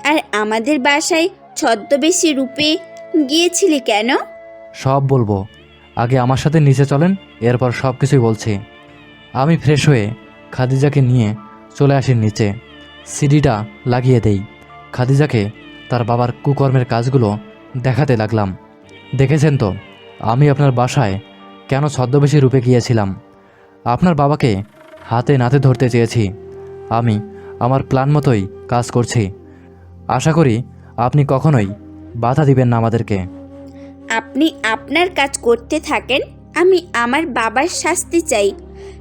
আর আমাদের বাসায় ছদ্মবেশী রূপে গিয়েছিলি কেন? সব বলবো, আগে আমার সাথে নিচে চলেন, এরপর সব কিছুই বলছি। আমি ফ্রেশ হয়ে খাদিজাকে নিয়ে চলে আসি নিচে। সিডিটা লাগিয়ে দেই। খাদিজাকে তার বাবার কুকর্মের কাজগুলো দেখাতে লাগলাম। দেখেছেন তো আমি আপনার বাসায় কেন ছদ্মবেশী রূপে গিয়েছিলাম। আপনার বাবাকে হাতে নাতে ধরতে চেয়েছি। আমি আমার প্ল্যান মতোই কাজ করছি। আশা করি আপনি কখনোই বাধা দিবেন না আমাদেরকে। আপনি আপনার কাজ করতে থাকেন, আমি আমার বাবার শাস্তি চাই।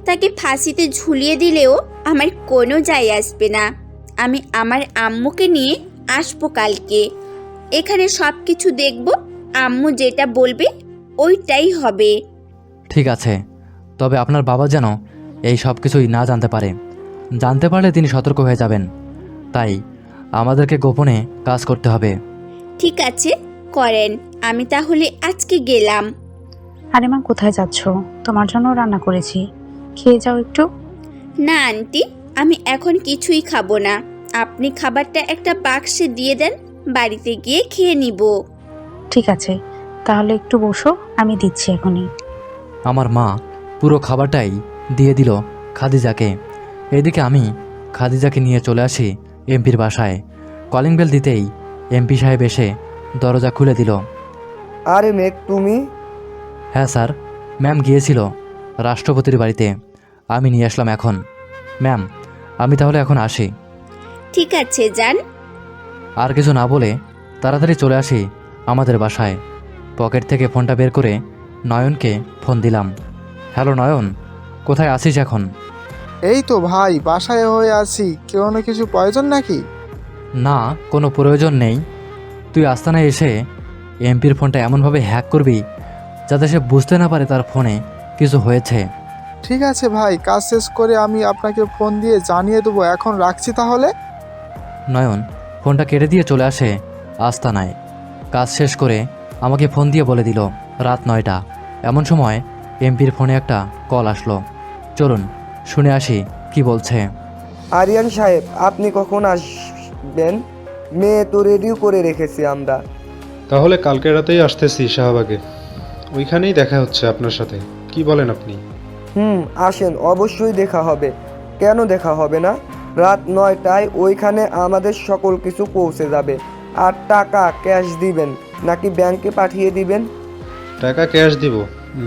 তাকে ফাঁসিতে ঝুলিয়ে দিলেও আমার কোনো যায় আসবে না। আমি আমার আম্মুকে নিয়ে আসবো কালকে। এখানে সব কিছু দেখব, আম্মু যেটা বলবে ওইটাই হবে। ঠিক আছে, তবে আপনার বাবা যেন এই সব কিছুই না জানতে পারে। জানতে পারলে তিনি সতর্ক হয়ে যাবেন। তাই আমাদেরকে গোপনে কাজ করতে হবে। ঠিক আছে, করেন। আমি তাহলে আজকে গেলাম। আরে মা, কোথায় যাচ্ছ? তোমার জন্য রান্না করেছি, খেয়ে যাও একটু। না আন্টি, আমি এখন কিছুই খাবো না। আপনি খাবারটা একটা বাক্সে দিয়ে দেন, বাড়িতে গিয়ে খেয়ে নিব। ঠিক আছে, তাহলে একটু বসো, আমি দিচ্ছি এখনই। আমার মা পুরো খাবারটাই দিয়ে দিল খাদিজাকে। এদিকে আমি খাদিজাকে নিয়ে চলে আসি এমপির বাসায়। কলিং বেল দিতেই এমপি সাহেব এসে দরজা খুলে দিল। আরে মেঘ, তুমি? হ্যাঁ স্যার, ম্যাম গিয়েছিল রাষ্ট্রপতির বাড়িতে, আমি নিয়ে আসলাম এখন। ম্যাম, আমি তাহলে এখন আসি। ঠিক আছে, যান। আর কিছু না বলে তাড়াতাড়ি চলে আসি আমাদের বাসায়। পকেট থেকে ফোনটা বের করে নয়নকে ফোন দিলাম। হ্যালো নয়ন, কোথায় আছিস এখন? এই তো ভাই, বাসায় হয়ে আছি। কোনো কিছু প্রয়োজন নাকি? না, কোনো প্রয়োজন নেই। তুই আস্তানায় এসে এমপির ফোনটা এমনভাবে হ্যাক করবি যাতে সে বুঝতে না পারে তার ফোনে কিছু হয়েছে। ঠিক আছে ভাই, কাজ শেষ করে আমি আপনাকে ফোন দিয়ে জানিয়ে দেবো। এখন রাখছি তাহলে। নয়ন ফোনটা কেটে দিয়ে চলে আসে আস্তানায়। কাজ শেষ করে আমাকে ফোন দিয়ে বলে দিল রাত 9টা। এমন সময় এমপির ফোনে একটা কল আসলো। চলুন শুনে আসি কি বলছে। আরিয়ান সাহেব, আপনি কখন আসবেন? মেয়ে তো রেডিও করে রেখেছি আমরা। তাহলে কালকে রাতেই আসতেছি শাহবাগে, ওইখানেই দেখা হচ্ছে আপনার সাথে। কি বলেন আপনি? আসেন, অবশ্যই দেখা হবে। কেন দেখা হবে না? রাত 9টায় ওইখানে আমাদের সকল কিছু পৌঁছে যাবে। আর টাকা ক্যাশ দিবেন নাকি ব্যাংকে পাঠিয়ে দিবেন? টাকা ক্যাশ দিব,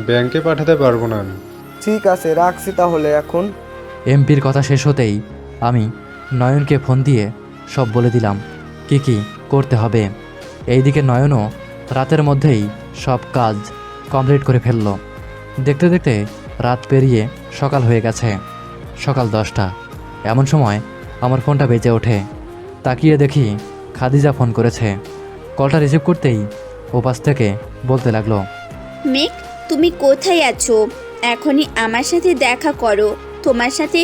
ব্যাংকে পাঠাতে পারবো না আমি। ঠিক আছে, রাখছি তাহলে এখন। এমপির কথা শেষ হতেই আমি নয়নকে ফোন দিয়ে সব বলে দিলাম কি কি করতে হবে। এইদিকে নয়নও রাতের মধ্যেই সব কাজ কমপ্লিট করে ফেলল। দেখতে দেখতে রাত পেরিয়ে সকাল হয়ে গেছে, সকাল 10টা। এমন সময় আমার ফোনটা বেজে ওঠে। তাকিয়ে দেখি খাদিজা ফোন করেছে। কলটা রিসিভ করতেই ওপাশ থেকে বলতে লাগলো, মেঘ, তুমি কোথায় আছো? এখনই আমার সাথে দেখা করো, তোমার সাথে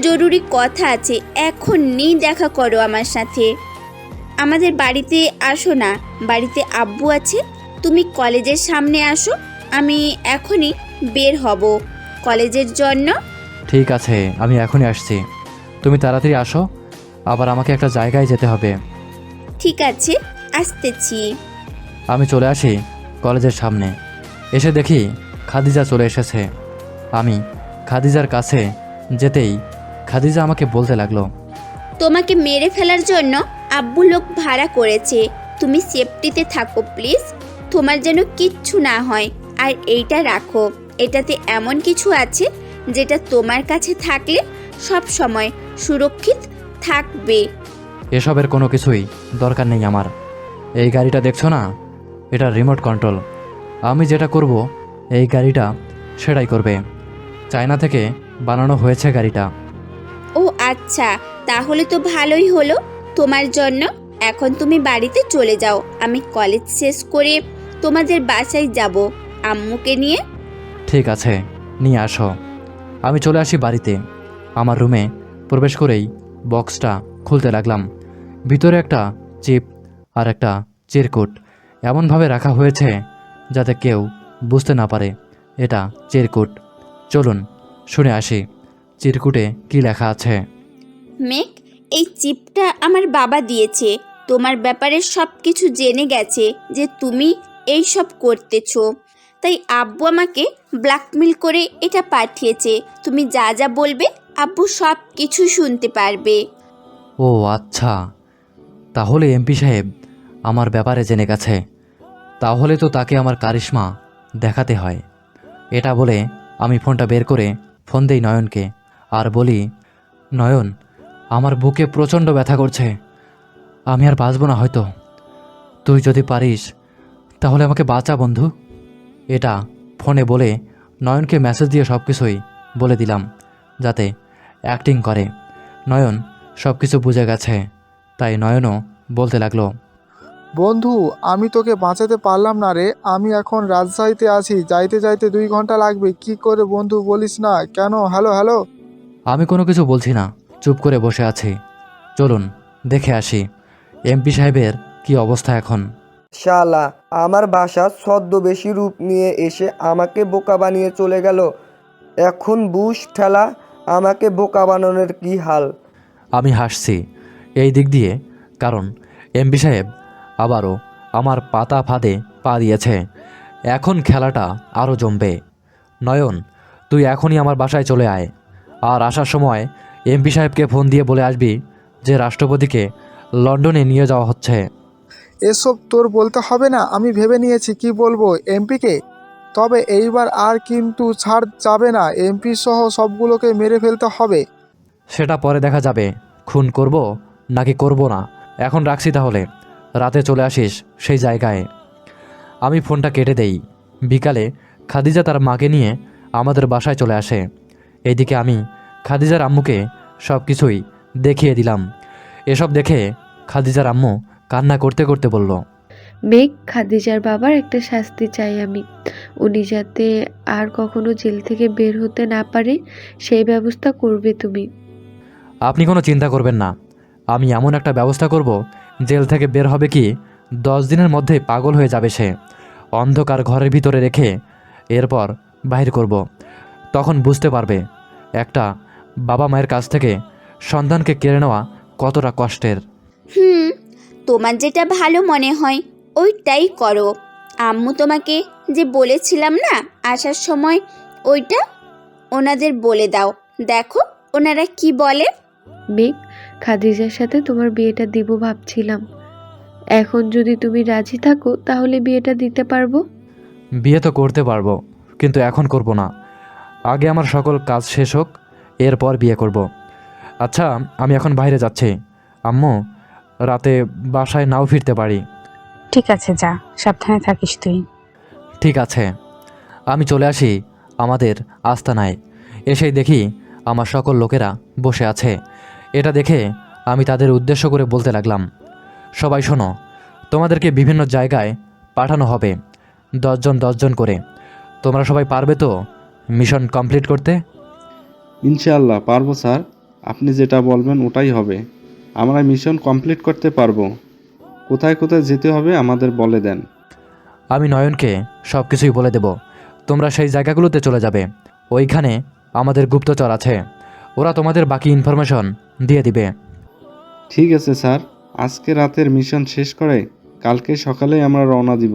জরুরি কথা আছে, এখনই দেখা করো আমার সাথে। আমাদের বাড়িতে আসো না, বাড়িতে আব্বু আছে। তুমি কলেজের সামনে আসো, আমি এখনই বের হব কলেজের জন্য। ঠিক আছে, আমি এখনই আসছি, তুমি তাড়াতাড়ি আসো, আবার আমাকে একটা জায়গায় যেতে হবে। ঠিক আছে, আসতেছি। আমি চলে আসি কলেজের সামনে। এসে দেখি খাদিজা চলে এসেছে। আমি খাদিজার কাছে যেতেই খাদিজা আমাকে বলতে লাগলো, তোমাকে মেরে ফেলার জন্য আব্বু লোক ভাড়া করেছে, তুমি সেফটিতে থাকো প্লিজ, তোমার যেন কিচ্ছু না হয়। আর এইটা রাখো, এটাতে এমন কিছু আছে যেটা তোমার কাছে থাকলে সব সময় সুরক্ষিত থাকবে। এসবের কোনো কিছুই দরকার নেই আমার। এই গাড়িটা দেখছো না, এটা রিমোট কন্ট্রোল। আমি যেটা করব এই গাড়িটা সেটাই করবে। চায়না থেকে বানানো হয়েছে গাড়িটা। ও আচ্ছা, তাহলে তো ভালোই হলো তোমার জন্য। এখন তুমি বাড়িতে চলে যাও, আমি কলেজ শেষ করে তোমাদের বাসায় যাব আম্মুকে নিয়ে। ঠিক আছে, নিয়ে আসো। আমি চলে আসি বাড়িতে। আমার রুমে প্রবেশ করেই বক্সটা খুলতে লাগলাম। ভিতরে একটা চিপ আর একটা চিরকুট এমনভাবে রাখা হয়েছে যাতে কেউ বুঝতে না পারে এটা চিরকুট। চলুন শুনে আসি চিরকুটে কি লেখা আছে। মেঘ, এই চিপটা আমার বাবা দিয়েছে, তোমার ব্যাপারে সব কিছু জেনে গেছে যে তুমি এই সব করতেছো, তাই আব্বু আমাকে ব্ল্যাকমেল করে এটা পাঠিয়েছে। তুমি যা যা বলবে আব্বু সব কিছু শুনতে পারবে। ও আচ্ছা, তাহলে এমপি সাহেব আমার ব্যাপারে জেনে গেছে। তাহলে তো তাকে আমার কারিশমা দেখাতে হয়। এটা বলে আমি ফোনটা বের করে ফোন দেই নয়নকে আর বলি, নয়ন, আমার বুকে প্রচণ্ড ব্যথা করছে, আমি আর বাঁচব না হয়তো। তুই যদি পারিস তাহলে আমাকে বাঁচা বন্ধু। এটা ফোনে বলে নয়নকে মেসেজ দিয়ে সব কিছুই বলে দিলাম যাতে অ্যাক্টিং করে। নয়ন সব কিছু বুঝে গেছে, তাই নয়নও বলতে লাগলো, বন্ধু, আমি তোকে বাঁচাতে পারলাম না রে। আমি এখন রাজশাহীতে আছি, যাইতে যাইতে 2 ঘন্টা লাগবে। কি করে বন্ধু বলিস না কেন? Hello hello. আমি কোনো কিছু বলছি না, চুপ করে বসে আছি। চলুন দেখে আসি এমপি সাহেবের কি অবস্থা এখন। শালা আমার বাসা ছদ্মবেশী রূপ নিয়ে এসে আমাকে বোকা বানিয়ে চলে গেল। এখন বুশ ঠেলা আমাকে বোকা বানানোর কি হাল। আমি হাসছি এই দিক দিয়ে, কারণ এমপি সাহেব আবারও আমার পাতা ফাঁদে পা দিয়েছে। এখন খেলাটা আরও জমবে। নয়ন, তুই এখনই আমার বাসায় চলে আয়, আর আসার সময় এমপি সাহেবকে ফোন দিয়ে বলে আসবি যে রাষ্ট্রপতিকে লন্ডনে নিয়ে যাওয়া হচ্ছে। এসব তোর বলতে হবে না, আমি ভেবে নিয়েছি কি বলবো এমপিকে। তবে এইবার আর কিন্তু ছাড় যাবে না, এমপি সহ সবগুলোকে মেরে ফেলতে হবে। সেটা পরে দেখা যাবে, খুন করব নাকি করব না। এখন রাখছি তাহলে, রাতে চলে আসিস সেই জায়গায়। আমি ফোনটা কেটে দেই। বিকালে খাদিজা তার মাকে নিয়ে আমাদের বাসায় চলে আসে। এইদিকে আমি খাদিজার আম্মুকে সব কিছুই দেখিয়ে দিলাম। এসব দেখে খাদিজার আম্মু কান্না করতে করতে বলল, মেঘ, খাদিজার বাবার একটা শাস্তি চাই আমি। উনি যাতে আর কখনো জেল থেকে বের হতে না পারে সেই ব্যবস্থা করবে তুমি। আপনি কোনো চিন্তা করবেন না, আমি এমন একটা ব্যবস্থা করব জেল থেকে বের হবে কি 10 দিনের মধ্যে পাগল হয়ে যাবে সে। অন্ধকার ঘরের ভিতরে রেখে এরপর বাহির করব। তখন বুঝতে পারবে একটা বাবা মায়ের কাছ থেকে সন্তানকে কেড়ে নেওয়া কতটা কষ্টের। তোমার যেটা ভালো মনে হয় ওইটাই করো। আম্মু তোমাকে যে বলেছিলাম না আসার সময়, ওইটা ওনাদের বলে দাও, দেখো ওনারা কি বলে। মেঘ, খাদিজার সাথে তোমার বিয়েটা দিব ভাবছিলাম। এখন যদি তুমি রাজি থাকো তাহলে বিয়েটা দিতে পারবো। বিয়ে তো করতে পারবো, কিন্তু এখন করব না। আগে আমার সকল কাজ শেষ হোক, এরপর বিয়ে করব। আচ্ছা, আমি এখন বাইরে যাচ্ছি। আম্মু, রাতে বাসায় নাও ফিরতে পারি। ঠিক আছে, যা, সাবধানে থাকিস তুই। ঠিক আছে। আমি চলে আসি আমাদের আস্তানায়। এসেই দেখি আমার সকল লোকেরা বসে আছে। এটা দেখে আমি তাদের উদ্দেশ্য করে বলতে লাগলাম, সবাই শোনো, তোমাদেরকে বিভিন্ন জায়গায় পাঠানো হবে 10 জন 10 জন করে। তোমরা সবাই পারবে তো মিশন কমপ্লিট করতে? ইনশাআল্লাহ পারবো স্যার, আপনি যেটা বলবেন ওটাই হবে। আমরা মিশন কমপ্লিট করতে পারবো। কোথায় কোথায় যেতে হবে আমাদের বলে দেন। আমি নয়নকে সব কিছুই বলে দেব। তোমরা সেই জায়গাগুলোতে চলে যাবে। ওইখানে আমাদের গুপ্তচর আছে, ওরা তোমাদের বাকি ইনফরমেশন দিয়ে দিবে। ঠিক আছে স্যার, আজকে রাতের মিশন শেষ করে কালকে সকালে আমরা রওনা দিব,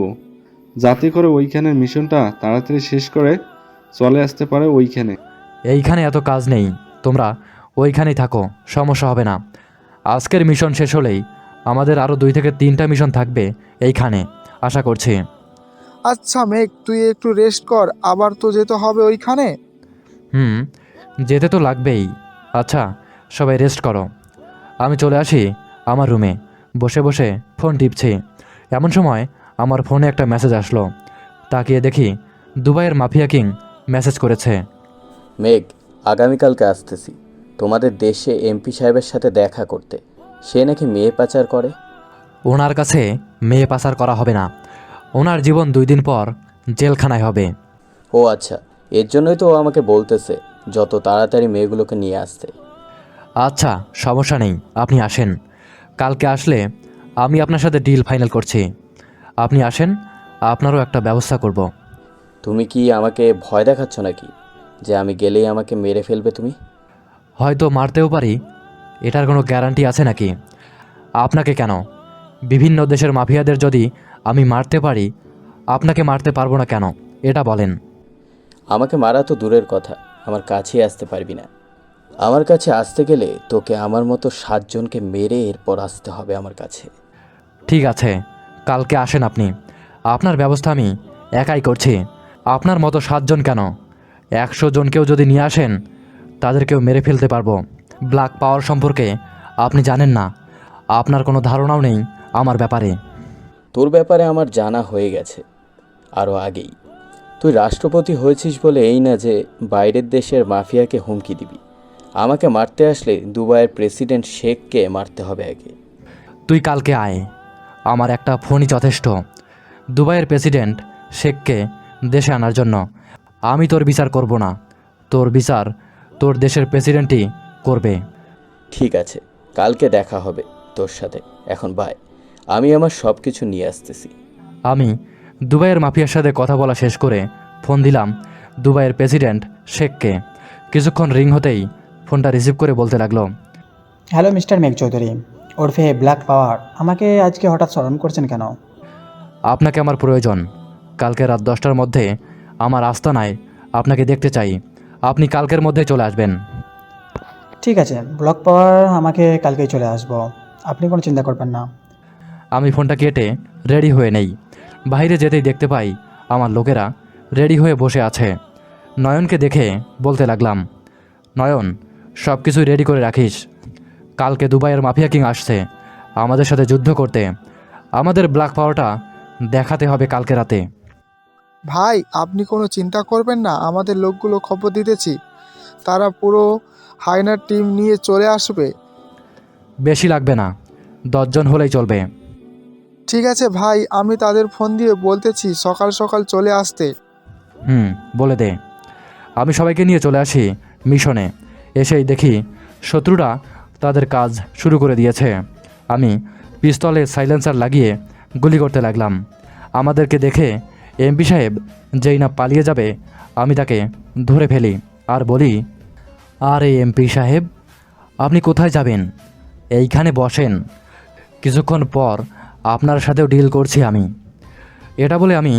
যাতে করে ওইখানের মিশনটা তাড়াতাড়ি শেষ করে চলে আসতে পারে ওইখানে। এইখানে এত কাজ নেই, তোমরা ওইখানেই থাকো, সমস্যা হবে না। আজকের মিশন শেষ হলেই আমাদের আরও 2 থেকে 3টা মিশন থাকবে এইখানে, আশা করছি। আচ্ছা মেঘ, তুই একটু রেস্ট কর, আবার তো যেতে হবে ওইখানে। যেতে তো লাগবেই। আচ্ছা, সবাই রেস্ট করো। আমি চলে আসি আমার রুমে, বসে বসে ফোন টিপছি। এমন সময় আমার ফোনে একটা মেসেজ আসলো। তাকিয়ে দেখি দুবাইয়ের মাফিয়া কিং মেসেজ করেছে। মেঘ, আগামীকালকে আসতেছি তোমাদের দেশে এমপি সাহেবের সাথে দেখা করতে। সে নাকি মেয়ে পাচার করে। ওনার কাছে মেয়ে পাচার করা হবে না, ওনার জীবন 2 দিন পর জেলখানায় হবে। ও আচ্ছা, এর জন্যই তো ও আমাকে বলতেছে যত তাড়াতাড়ি মেয়েগুলোকে নিয়ে আসতে। আচ্ছা, সমস্যা নেই, আপনি আসেন। কালকে আসলে আমি আপনার সাথে ডিল ফাইনাল করছি। আপনি আসেন, আপনারও একটা ব্যবস্থা করব। তুমি কি আমাকে ভয় দেখাচ্ছ নাকি যে আমি গেলেই আমাকে মেরে ফেলবে তুমি? হয়তো মারতেও পারি, এটার কোনো গ্যারান্টি আছে নাকি? আপনাকে কেন, বিভিন্ন দেশের মাফিয়াদের যদি আমি মারতে পারি, আপনাকে মারতে পারবো না কেন, এটা বলেন। আমাকে মারা তো দূরের কথা, আমার কাছেই আসতে পারবি না। আমার কাছে আসতে গেলে তোকে আমার মতো 7 জনকে মেরে এরপর আসতে হবে আমার কাছে। ঠিক আছে, কালকে আসেন আপনি, আপনার ব্যবস্থা আমি একাই করছি। আপনার মতো 7 জন কেন, 100 জনকেও যদি নিয়ে আসেন তাদেরকেও মেরে ফেলতে পারবো। ব্ল্যাক পাওয়ার সম্পর্কে আপনি জানেন না, আপনার কোনো ধারণাও নেই আমার ব্যাপারে। তোর ব্যাপারে আমার জানা হয়ে গেছে আরও আগেই। তুই রাষ্ট্রপতি হয়েছিস বলে এই না যে বাইরের দেশের মাফিয়াকে হুমকি দিবি। আমাকে মারতে আসলে দুবাইয়ের প্রেসিডেন্ট শেখকে মারতে হবে আগে। তুই কালকে আয়, আমার একটা ফোনই যথেষ্ট দুবাইয়ের প্রেসিডেন্ট শেখকে দেশে আনার জন্য। আমি তোর বিচার করব না, তোর বিচার তোর দেশের প্রেসিডেন্টই করবে। ঠিক আছে, কালকে দেখা হবে তোর সাথে। এখন বাই, আমি আমার সব কিছু নিয়ে আসতেছি। আমি দুবাইয়ের মাফিয়ার সাথে কথা বলা শেষ করে ফোন দিলাম দুবাইয়ের প্রেসিডেন্ট শেখকে। কিছুক্ষণ রিং হতেই ফোনটা রিসিভ করে বলতে লাগলো, হ্যালো মিস্টার মেঘ চৌধুরী, ওরফে ব্ল্যাক পাওয়ার, আমাকে আজকে হঠাৎ স্মরণ করছেন কেন? আপনাকে আমার প্রয়োজন। কালকে রাত 10টার মধ্যে আমার আস্তানায় আপনাকে দেখতে চাই। আপনি কালকের মধ্যে চলে আসবেন। ঠিক আছে ব্ল্যাক পাওয়ার, আমাকে কালকেই চলে আসবো, আপনি কোনো চিন্তা করবেন না। আমি ফোনটা কেটে রেডি হয়ে নেই। বাইরে যেতেই দেখতে পাই আমার লোকেরা রেডি হয়ে বসে আছে। নয়নকে দেখে বলতে লাগলাম, নয়ন, সব কিছুই রেডি করে রাখিস। কালকে দুবাইয়ের মাফিয়া কিং আসছে আমাদের সাথে যুদ্ধ করতে। আমাদের ব্ল্যাক পাওয়ারটা দেখাতে হবে কালকে রাতে। ভাই, আপনি কোনো চিন্তা করবেন না, আমাদের লোকগুলো খবর দিতেছি, তারা পুরো হায়নার টিম নিয়ে চলে আসবে। বেশি লাগবে না, 10 জন হলেই চলবে। ঠিক আছে ভাই, আমি তাদের ফোন দিয়ে বলতেছি সকাল সকাল চলে আসতে। বলে দে। আমি সবাইকে নিয়ে চলে আসি মিশনে। এসেই দেখি শত্রুরা তাদের কাজ শুরু করে দিয়েছে। আমি পিস্তলে সাইলেন্সার লাগিয়ে গুলি করতে লাগলাম। আমাদেরকে দেখে এমপি সাহেব যেই না পালিয়ে যাবে, আমি তাকে ধরে ফেলি আর বলি, আরে এমপি সাহেব, আপনি কোথায় যাবেন? এইখানে বসেন, কিছুক্ষণ পর আপনার সাথেও ডিল করছি আমি। এটা বলে আমি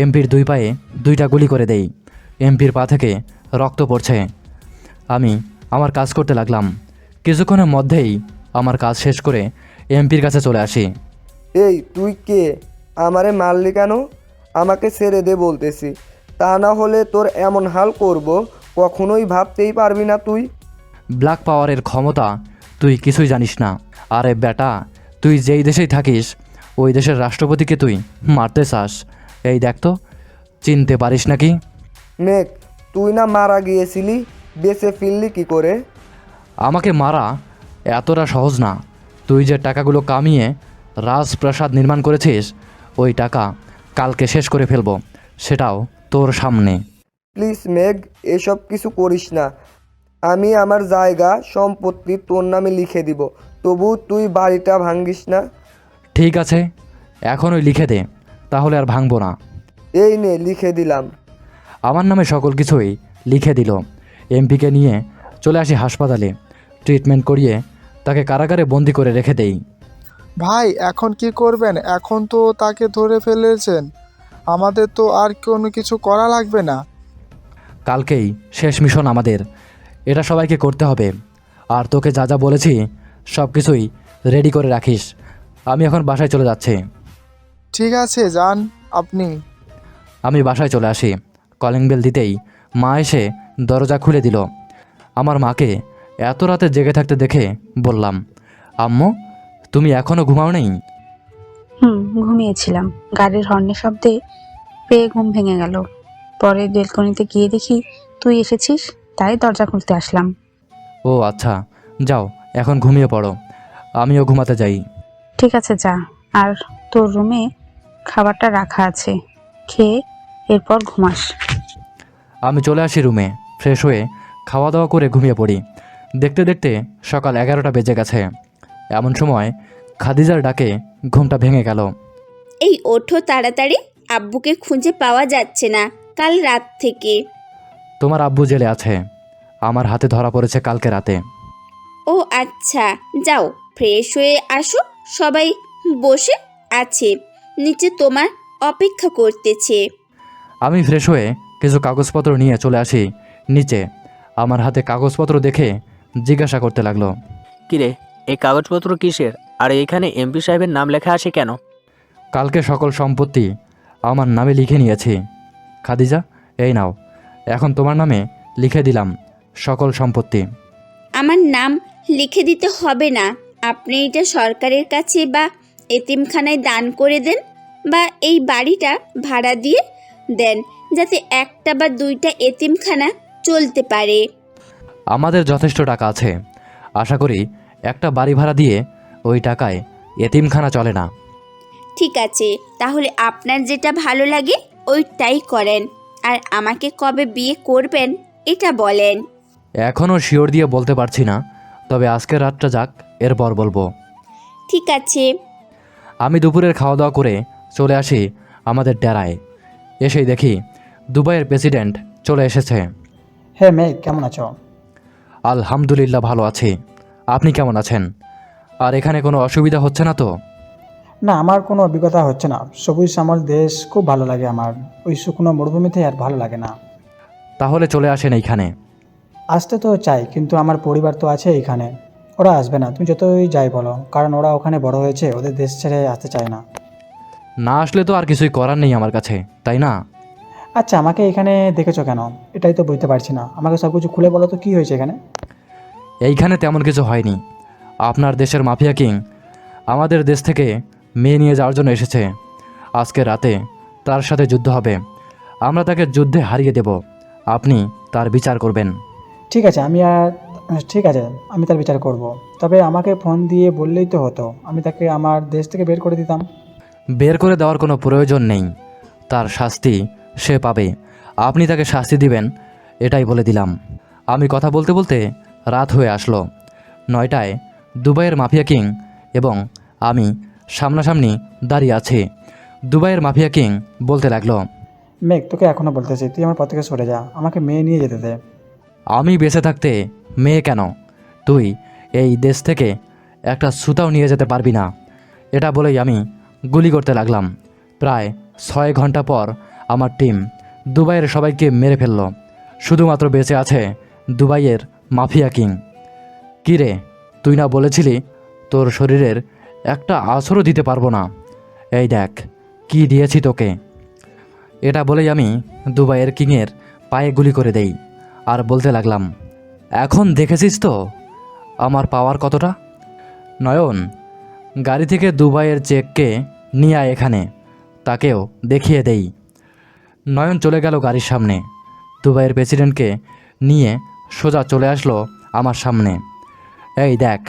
এমপির 2 পায়ে 2টা গুলি করে দেই। এমপির পা থেকে রক্ত পড়ছে। আমি আমার কাজ করতে লাগলাম। কিছুক্ষণের মধ্যেই আমার কাজ শেষ করে এমপির কাছে চলে আসি। এই তুই কে? আমারে মারলি কেন? আমাকে ছেড়ে দে বলতেছি, তা না হলে তোর এমন হাল করব কখনোই ভাবতেই পারবি না তুই। ব্ল্যাক পাওয়ারের ক্ষমতা তুই কিছুই জানিস না। আরে বেটা, তুই যেই দেশেই থাকিস ওই দেশের রাষ্ট্রপতিকে তুই মারতে চাস? এই দেখ তো, চিনতে পারিস নাকি? মেঘ, তুই না মারা গিয়েছিলি, বেঁচে ফিরলি কি করে? আমাকে মারা এতটা সহজ না। তুই যে টাকাগুলো কামিয়ে রাজপ্রাসাদ নির্মাণ করেছিস ওই টাকা কালকে শেষ করে ফেলবো, সেটাও তোর সামনে। প্লিজ মেঘ, এসব কিছু করিস না। আমি আমার জায়গা সম্পত্তি তোর নামে লিখে দিব, তবু তুই বাড়িটা ভাঙ্গিস না। ঠিক আছে, এখনই লিখে দে, তাহলে আর ভাঙবো না। এই নে, লিখে দিলাম। আমার নামে সকল কিছুই লিখে দিল। এমপিকে নিয়ে চলে আসি হাসপাতালে। ট্রিটমেন্ট করিয়ে তাকে কারাগারে বন্দি করে রেখে দেই। ভাই এখন কি করবেন? এখন তো তাকে ধরে ফেলেছেন, আমাদের তো আর কোনো কিছু করা লাগবে না। কালকেই শেষ মিশন আমাদের, এটা সবাইকে করতে হবে। আর তোকে যা যা বলেছি সব কিছুই রেডি করে রাখিস। আমি এখন বাসায় চলে যাচ্ছি। ঠিক আছে, যান আপনি। আমি বাসায় চলে আসি। কলিং বেল দিতেই মা এসে দরজা খুলে দিল। আমার মাকে এত রাতে জেগে থাকতে দেখে বললাম, আম্মু তুমি এখনও ঘুমাও নেই? ঘুমিয়েছিলাম, গাড়ির হর্নের শব্দে পেয়ে ঘুম ভেঙে গেল। পরে বেলকনিতে গিয়ে দেখি তুই এসেছিস, তাই দরজা খুলতে আসলাম। ও আচ্ছা, যাও এখন ঘুমিয়ে পড়ো, আমিও ঘুমাতে যাই। ঠিক আছে যা, আর তোর রুমে খাবারটা রাখা আছে, খেয়ে এরপর ঘুমাস। আমি চলে আসি রুমে, ফ্রেশ হয়ে খাওয়া দাওয়া করে ঘুমিয়ে পড়ি। দেখতে দেখতে সকাল 11টা বেজে গেছে। এমন সময় খাদিজার ডাকে ঘুমটা ভেঙে গেল। এই ওঠো তাড়াতাড়ি, আব্বুকে খুঁজে পাওয়া যাচ্ছে না কাল রাত থেকে। তোমার আব্বু জেলে আছে, আমার হাতে ধরা পড়েছে কালকে রাতে। ও আচ্ছা, যাও ফ্রেশ হয়ে আসো, সবাই বসে আছে নিচে তোমার অপেক্ষা করতেছে। আমি ফ্রেশ হয়ে কিছু কাগজপত্র নিয়ে চলে আসি নিচে। আমার হাতে কাগজপত্র দেখে জিজ্ঞাসা করতে লাগলো, কিরে, এই কাগজপত্র কিসের? আর এইখানে এমপি সাহেবের নাম লেখা আছে কেন? কালকে সকল সম্পত্তি আমার নামে লিখে নিয়েছি খাদিজা, এই নাও, এখন তোমার নামে লিখে দিলাম সকল সম্পত্তি। আমার নাম লিখে দিতে হবে না, আপনি এটা সরকারের কাছে বা এতিমখানায় দান করে দেন, বা এই বাড়িটা ভাড়া দিয়ে দেন, যাতে একটা বা দুইটা এতিমখানা চলতে পারে। আমাদের যথেষ্ট টাকা আছে, আশা করি একটা বাড়ি ভাড়া দিয়ে ওই টাকায় এতিমখানা চলে না। ঠিক আছে, তাহলে আপনার যেটা ভালো লাগে ওইটাই করেন। আর আমাকে কবে বিয়ে করবেন এটা বলেন। এখনও শিওর দিয়ে বলতে পারছি না, তবে আজকের রাতটা যাক, এরপর বলবো। ঠিক আছে। আমি দুপুরের খাওয়া দাওয়া করে চলে আসি আমাদের ডেরায়। এসেই দেখি দুবাইয়ের প্রেসিডেন্ট চলে এসেছে। হে মেঘ, কেমন আছো? আলহামদুলিল্লাহ ভালো আছি, আপনি কেমন আছেন? আর এখানে কোনো অসুবিধা হচ্ছে না তো? না, আমার কোনো অভিজ্ঞতা হচ্ছে না। সবুজ শ্যামল দেশ খুব ভালো লাগে আমার, ওই শুকনো মরুভূমিতে আর ভালো লাগে না। তাহলে চলে আসেন এইখানে। আসতে তো চাই, কিন্তু আমার পরিবার তো আছে এইখানে, ওরা আসবে না তুমি যতই যাই বলো, কারণ ওরা ওখানে বড় হয়েছে, ওদের দেশ ছেড়ে আসতে চায় না। না আসলে তো আর কিছুই করার নেই আমার কাছে, তাই না? আচ্ছা, আমাকে এখানে দেখেছো কেন এটাই তো বুঝতে পারছি না, আমাকে সব কিছু খুলে বলো তো, কী হয়েছে এখানে? এইখানে তেমন কিছু হয়নি। আপনার দেশের মাফিয়া কিং আমাদের দেশ থেকে মেয়ে নিয়ে যাওয়ার জন্য এসেছে। আজকে রাতে তার সাথে যুদ্ধ হবে, আমরা তাকে যুদ্ধে হারিয়ে দেব, আপনি তার বিচার করবেন। ঠিক আছে, আমি তার বিচার করব, তবে আমাকে ফোন দিয়ে বললেই তো হতো, আমি তাকে আমার দেশ থেকে বের করে দিতাম। বের করে দেওয়ার কোনো প্রয়োজন নেই, তার শাস্তি সে পাবে, আপনি তাকে শাস্তি দিবেন এটাই বলে দিলাম। আমি কথা বলতে বলতে রাত হয়ে আসলো। 9টায় দুবাইয়ের মাফিয়া কিং এবং আমি সামনাসামনি দাঁড়িয়ে আছি। দুবাইয়ের মাফিয়া কিং বলতে লাগলো, মেঘ, তোকে এখনও বলতেছি, তুই আমার পথ থেকে সরে যা, আমাকে মেয়ে নিয়ে যেতে দে। আমি বেঁচে থাকতে মেয়ে কেন? তুই এই দেশ থেকে একটা সুতাও নিয়ে যেতে পারবি না। এটা বলেই আমি গুলি করতে লাগলাম। প্রায় 6 ঘন্টা পর আমার টিম দুবাইয়ের সবাইকে মেরে ফেলল। শুধুমাত্র বেঁচে আছে দুবাইয়ের মাফিয়া কিং। কী রে, তুই না বলেছিলি তোর শরীরের একটা আছরও দিতে পারবো না। এই দেখ কি দিয়েছি তোকে। এটা বলেই আমি দুবাইয়ের কিংয়ের পায়ে গুলি করে দেই আর বলতে লাগলাম, এখন দেখেছিস তো আমার পাওয়ার কতটা। নয়ন, গাড়ি থেকে দুবাইয়ের চেককে নিয়ে আয় এখানে, তাকেও দেখিয়ে দেই। নয়ন চলে গেল গাড়ির সামনে। দুবাইয়ের প্রেসিডেন্টকে নিয়ে সোজা চলে আসলো আমার সামনে। এই দেখ,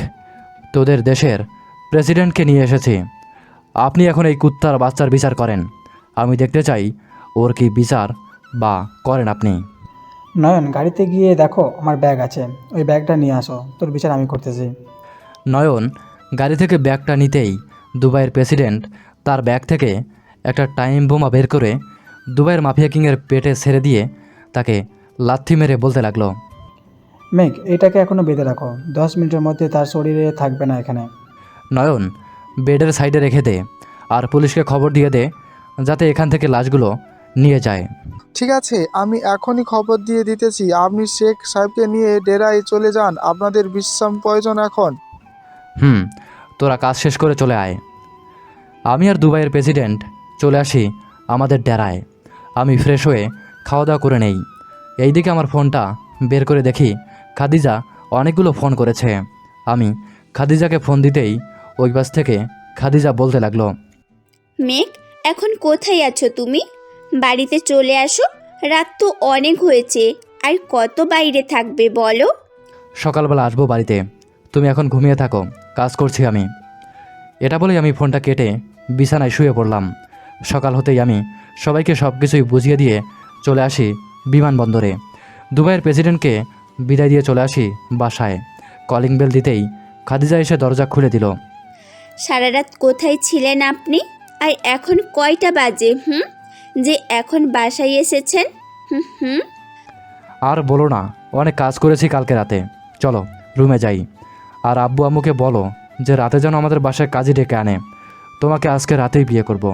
তোদের দেশের প্রেসিডেন্টকে নিয়ে এসেছি। আপনি এখন এই কুত্তার বাচ্চার বিচার করেন। আমি দেখতে চাই ওর কি বিচার বা করেন আপনি। নয়ন, গাড়িতে গিয়ে দেখো আমার ব্যাগ আছে, ওই ব্যাগটা নিয়ে আসো, তোর বিচার আমি করতেছি। নয়ন গাড়ি থেকে ব্যাগটা নিতেই দুবাইয়ের প্রেসিডেন্ট তার ব্যাগ থেকে একটা টাইম বোমা বের করে দুবাইয়ের মাফিয়া কিংয়ের পেটে ছেড়ে দিয়ে তাকে লাথি মেরে বলতে লাগলো, মেঘ, এটাকে এখনো বেঁধে রাখো, 10 মিনিটের মধ্যে তার শরীরে থাকবে না এখানে। নয়ন বেডের সাইডে রেখে দে আর পুলিশকে খবর দিয়ে দে যাতে এখান থেকে লাশগুলো নিয়ে যায়। ঠিক আছে, আমি এখনই খবর দিয়ে দিতেছি। আপনি শেখ সাহেবকে নিয়ে ডেরায় চলে যান, আপনাদের বিশ্রাম প্রয়োজন এখন। তোরা কাজ শেষ করে চলে আয়। আমি আর দুবাইয়ের প্রেসিডেন্ট চলে আসি আমাদের ডেরায়। আমি ফ্রেশ হয়ে খাওয়া দাওয়া করে নেই। এইদিকে আমার ফোনটা বের করে দেখি খাদিজা অনেকগুলো ফোন করেছে। আমি খাদিজাকে ফোন দিতেই ওই পাশ থেকে খাদিজা বলতে লাগলো, মেঘ, এখন কোথায় আছো তুমি? বাড়িতে চলে আসো, রাত তো অনেক হয়েছে, আর কত বাইরে থাকবে বলো? সকালবেলা আসবো বাড়িতে, তুমি এখন ঘুমিয়ে থাকো, কাজ করছি আমি। এটা বলেই আমি ফোনটা কেটে বিছানায় শুয়ে পড়লাম। সকাল হতেই আমি সবাইকে সব কিছুই বুঝিয়ে দিয়ে চলে আসি বিমানবন্দরে। দুবাইয়ের প্রেসিডেন্টকে বিদায় দিয়ে চলে আসি বাসায়। কলিং বেল দিতেই খাদিজা এসে দরজা খুলে দিল। সারা রাত কোথায় ছিলেন আপনি? আর এখন কয়টা বাজে যে এখন বাসায় এসেছেন? আর বলো না, অনেক কাজ করেছি কালকে রাতে। চলো রুমে যাই। আর আব্বু আম্মুকে বলো যে রাতে যেন আমাদের বাসায় কাজে ডেকে আনে। তোমাকে আজকে রাতেই বিয়ে করব।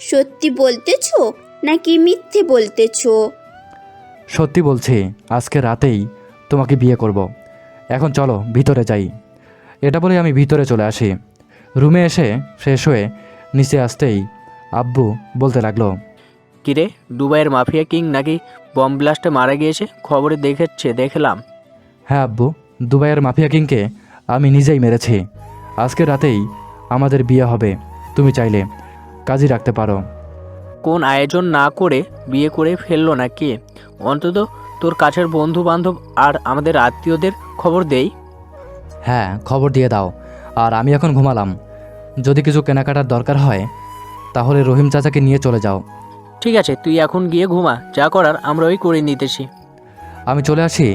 সত্যি বলতেছো নাকি মিথ্যে বলতেছো? সত্যি বলছি, আজকে রাতেই তোমাকে বিয়ে করব। এখন চলো ভিতরে যাই। এটা বলে আমি ভিতরে চলে আসি। রুমে এসে ফ্রেশ হয়ে নিচে আসতেই আব্বু বলতে লাগলো, কিরে, দুবাইয়ের মাফিয়া কিং নাকি বম ব্লাস্টে মারা গিয়েছে? খবরে দেখলাম। হ্যাঁ আব্বু, দুবাইয়ের মাফিয়া কিংকে আমি নিজেই মেরেছি। আজকে রাতেই আমাদের বিয়ে হবে। তুমি চাইলে কাজই রাখতে পারো। কোন আয়োজন না করে বিয়ে করে ফেললো নাকি? অন্তত তোর কাছের বন্ধু বান্ধব আর আমাদের আত্মীয়দের খবর দেই। হ্যাঁ, খবর দিয়ে দাও। আর আমি এখন ঘুমালাম। যদি কিছু কেনাকাটার দরকার হয় তাহলে রহিম চাচাকে নিয়ে চলে যাও। ঠিক আছে, তুই এখন গিয়ে ঘুমা, যা করার আমরা ওই করে নিতেছি। আমি চলে আসি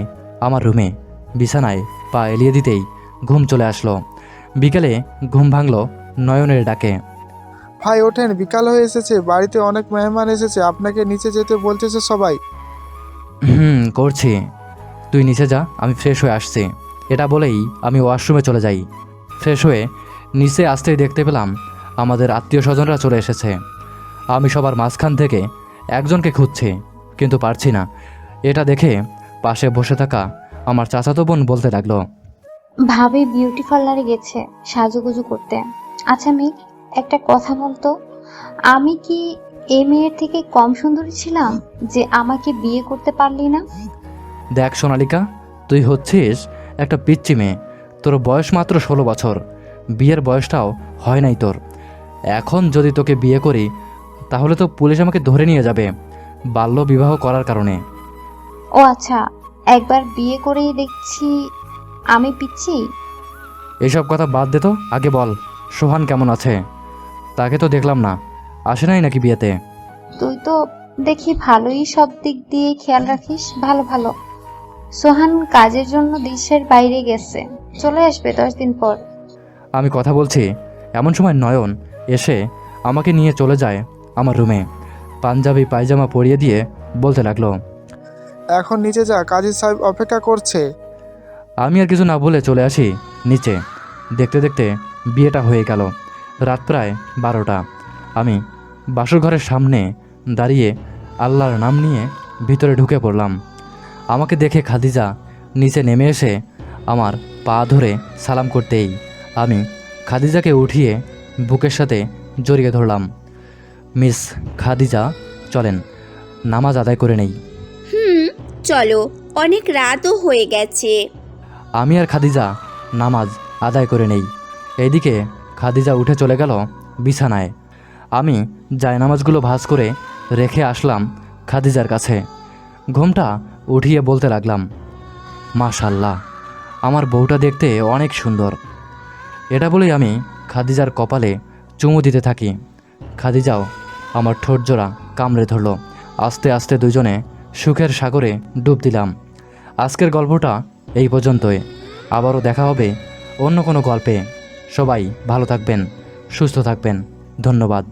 আমার রুমে। বিছানায় পা এলিয়ে দিতেই ঘুম চলে আসলো। বিকেলে ঘুম ভাঙলো নয়নের ডাকে। ভাই ওঠেন, বিকাল হয়ে এসেছে, বাড়িতে অনেক মেহমান এসেছে, আপনাকে নিচে যেতে বলতেছে সবাই। করছি, তুই নিচে যা, আমি ফ্রেশ হয়ে আসছি। এটা বলেই আমি ওয়াশরুমে চলে যাই। ফ্রেশ হয়ে নিচে আসতেই দেখতে পেলাম আমাদের আত্মীয় স্বজনরা চলে এসেছে। আমি সবার মাঝখান থেকে একজনকে খুঁজছি, কিন্তু পারছি না। এটা দেখে পাশে বসে থাকা আমার চাচাতো বোন বলতে লাগলো, ভাবি বিউটি পার্লারে গেছে সাজুগুজু করতে। আচ্ছা মেঘ, একটা কথা বলতো, আমি কি এ মেয়ের থেকে কম সুন্দরী ছিলাম যে আমাকে বিয়ে করতে পারলি না? দেখ সোনালিকা, তুই হচ্ছিস একটা পিচ্চি মেয়ে। তোর বয়স মাত্র 16 বছর, বিয়ের বয়সটাও হয় নাই তোর। এখন যদি তোকে বিয়ে করি তাহলে তো পুলিশ আমাকে ধরে নিয়ে যাবে বাল্য বিবাহ করার কারণে। ও আচ্ছা, একবার বিয়ে করেই দেখছি আমি পিচ্ছি। এইসব কথা বাদ দে তো, আগে বল সোহান কেমন আছে? তাকে তো দেখলাম না, আসে নাই নাকি বিয়েতে? তুই তো দেখি ভালোই সব দিক দিয়ে খেয়াল রাখিস। ভালো ভালো। সোহান কাজের জন্য দেশের বাইরে গেছে, চলে আসবে 10 দিন পর। আমি কথা বলছি এমন সময় নয়ন এসে আমাকে নিয়ে চলে যায় আমার রুমে। পাঞ্জাবি পায়জামা পরিয়ে দিয়ে বলতে লাগলো, এখন নিচে যা, কাজী সাহেব অপেক্ষা করছে। আমি আর কিছু না বলে চলে আসি নিচে। দেখতে দেখতে বিয়েটা হয়ে গেল। রাত প্রায় 12টা। আমি বাসর ঘরের সামনে দাঁড়িয়ে আল্লাহর নাম নিয়ে ভিতরে ঢুকে পড়লাম। আমাকে দেখে খাদিজা নিচে নেমে এসে আমার পা ধরে সালাম করতেই আমি খাদিজাকে উঠিয়ে বুকের সাথে জড়িয়ে ধরলাম। মিস খাদিজা, চলেন নামাজ আদায় করে নেই। চলো, অনেক রাতও হয়ে গেছে। আমি আর খাদিজা নামাজ আদায় করে নেই। এইদিকে খাদিজা উঠে চলে গেল বিছানায়। আমি জায়নামাজগুলো ভাঁজ করে রেখে আসলাম খাদিজার কাছে। ঘুমটা উঠিয়ে বলতে লাগলাম, মাশাল্লাহ, আমার বউটা দেখতে অনেক সুন্দর। এটা বলেই আমি খাদিজার কপালে চুমু দিতে থাকি। খাদিজাও আমার ঠোঁট জোড়া কামড়ে ধরল। আস্তে আস্তে দুজনে সুখের সাগরে ডুব দিলাম। আজকের গল্পটা এই পর্যন্তই। আবারও দেখা হবে অন্য কোনো গল্পে। সবাই ভালো থাকবেন, সুস্থ থাকবেন। ধন্যবাদ।